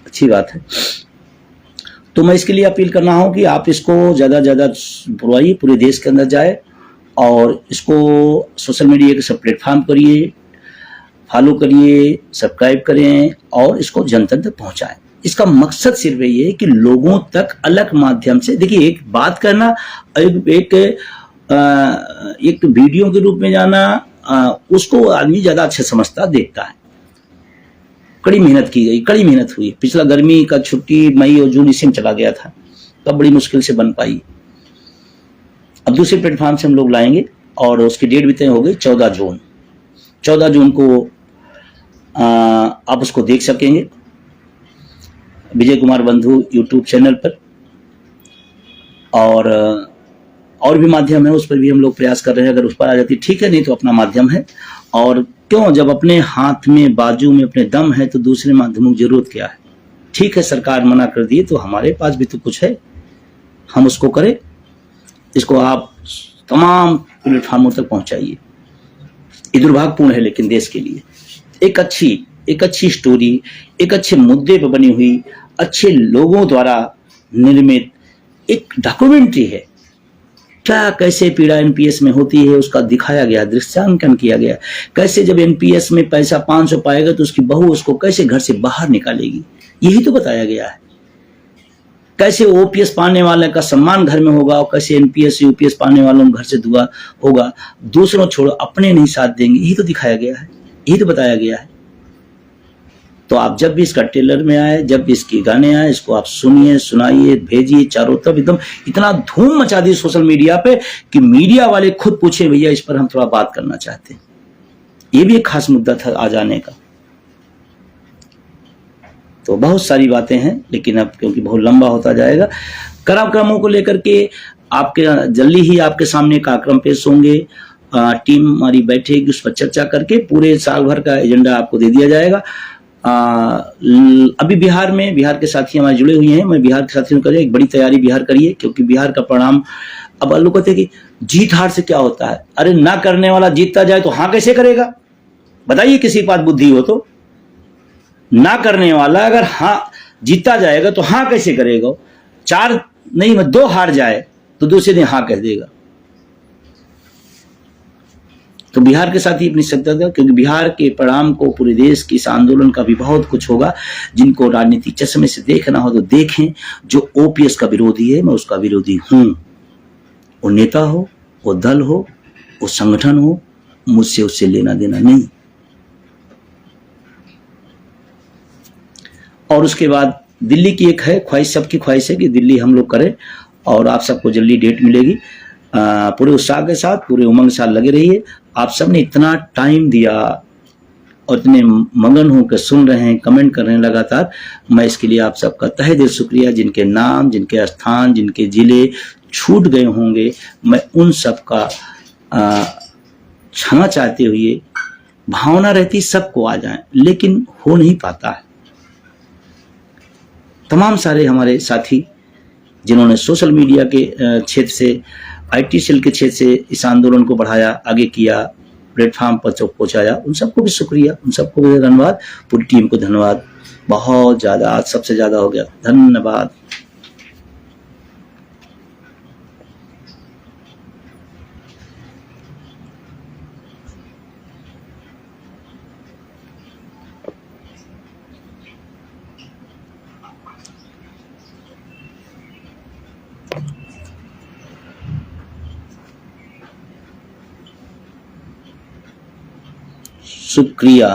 अच्छी बात है। तो मैं इसके लिए अपील करना हूं कि आप इसको ज्यादा ज्यादा पुरवाइए, पूरे देश के अंदर जाए, और इसको सोशल मीडिया के सब प्लेटफॉर्म करिए, फॉलो करिए, सब्सक्राइब करें, और इसको जनता तक पहुंचाएं। इसका मकसद सिर्फ ये है कि लोगों तक अलग माध्यम से, देखिए एक बात करना, एक वीडियो के रूप में जाना, उसको आदमी ज्यादा अच्छा समझता, देखता है। कड़ी मेहनत की गई, कड़ी मेहनत हुई। पिछला गर्मी का छुट्टी मई और जून इसी में चला गया था, तब बड़ी मुश्किल से बन पाई। अब दूसरे प्लेटफॉर्म से हम लोग लाएंगे, और उसकी डेट भी तय हो गई 14 जून। 14 जून को आप उसको देख सकेंगे विजय कुमार बंधु यूट्यूब चैनल पर, और भी माध्यम है, उस पर भी हम लोग प्रयास कर रहे हैं। अगर उस पर आ जाती ठीक है, नहीं तो अपना माध्यम है। और क्यों, जब अपने हाथ में, बाजू में अपने दम है तो दूसरे माध्यमों की जरूरत क्या है? ठीक है, सरकार मना कर दी तो हमारे पास भी तो कुछ है, हम उसको करें। इसको आप तमाम प्लेटफॉर्मों तक पहुंचाइए। ये दुर्भाग्यपूर्ण है लेकिन देश के लिए एक अच्छी स्टोरी, एक अच्छे मुद्दे पर बनी हुई, अच्छे लोगों द्वारा निर्मित एक डॉक्यूमेंट्री है। क्या कैसे पीड़ा एनपीएस में होती है उसका दिखाया गया, दृश्यांकन किया गया। कैसे जब एनपीएस में पैसा 500 पाएगा तो उसकी बहू उसको कैसे घर से बाहर निकालेगी, यही तो बताया गया है। कैसे ओपीएस पाने वाले का सम्मान घर में होगा, और कैसे एनपीएस यूपीएस पाने वालों को घर से दुआ होगा, दूसरों छोड़ो अपने नहीं साथ देंगे, यही तो दिखाया गया है, यही तो बताया गया है। तो आप जब भी इसका ट्रेलर में आए, जब भी इसके गाने आए, इसको आप सुनिए, सुनाइए, भेजिए चारों तरफ। एकदम इतना धूम मचा दी सोशल मीडिया पे कि मीडिया वाले खुद पूछे भैया इस पर हम थोड़ा बात करना चाहते हैं। ये भी एक खास मुद्दा था आ जाने का। तो बहुत सारी बातें हैं, लेकिन अब क्योंकि बहुत लंबा होता जाएगा, कार्यक्रमों को लेकर के आपके जल्दी ही आपके सामने कार्यक्रम पेश होंगे। टीम हमारी बैठेगी, उस पर चर्चा करके पूरे साल भर का एजेंडा आपको दे दिया जाएगा। अभी बिहार के साथी हमारे जुड़े हुए हैं। मैं बिहार के साथियों को एक बड़ी तैयारी बिहार करिए, क्योंकि बिहार का परिणाम, अब लोग कहते हैं कि जीत हार से क्या होता है। अरे ना करने वाला जीतता जाए तो हाँ कैसे करेगा? बताइए, किसी के पास बुद्धि हो तो। ना करने वाला अगर हाँ जीतता जाएगा तो हाँ कैसे करेगा? 4 नहीं 2 हार जाए तो दूसरे दिन हाँ कह देगा। तो बिहार के साथ ही अपनी सत्ता था, क्योंकि बिहार के परिणाम को पूरे देश के इस आंदोलन का भी बहुत कुछ होगा। जिनको राजनीतिक चश्मे से देखना हो तो देखें। जो ओपीएस का विरोधी है, मैं उसका विरोधी हूं। वो नेता हो, वो दल हो, वो संगठन हो, मुझसे उससे लेना देना नहीं। और उसके बाद दिल्ली की एक है ख्वाहिश, सबकी ख्वाहिश है कि दिल्ली हम लोग करें, और आप सबको जल्दी डेट मिलेगी। पूरे उत्साह के साथ, पूरे उमंग के साथ लगे रहिए। आप सबने इतना टाइम दिया, और इतने मगन होकर सुन रहे हैं, कमेंट कर रहे हैं लगातार। मैं इसके लिए आप सबका तहे दिल शुक्रिया। जिनके नाम, जिनके स्थान, जिनके जिले छूट गए होंगे, मैं उन सबका क्षमा चाहते हुए, भावना रहती सबको आ जाए, लेकिन हो नहीं पाता है। तमाम सारे हमारे साथी जिन्होंने सोशल मीडिया के क्षेत्र से, IT सेल के क्षेत्र से इस आंदोलन को बढ़ाया, आगे किया, प्लेटफॉर्म पर पहुंचाया, उन सबको भी शुक्रिया, उन सबको भी धन्यवाद, पूरी टीम को धन्यवाद। बहुत ज़्यादा, आज सबसे ज़्यादा हो गया, धन्यवाद। शुक्रिया।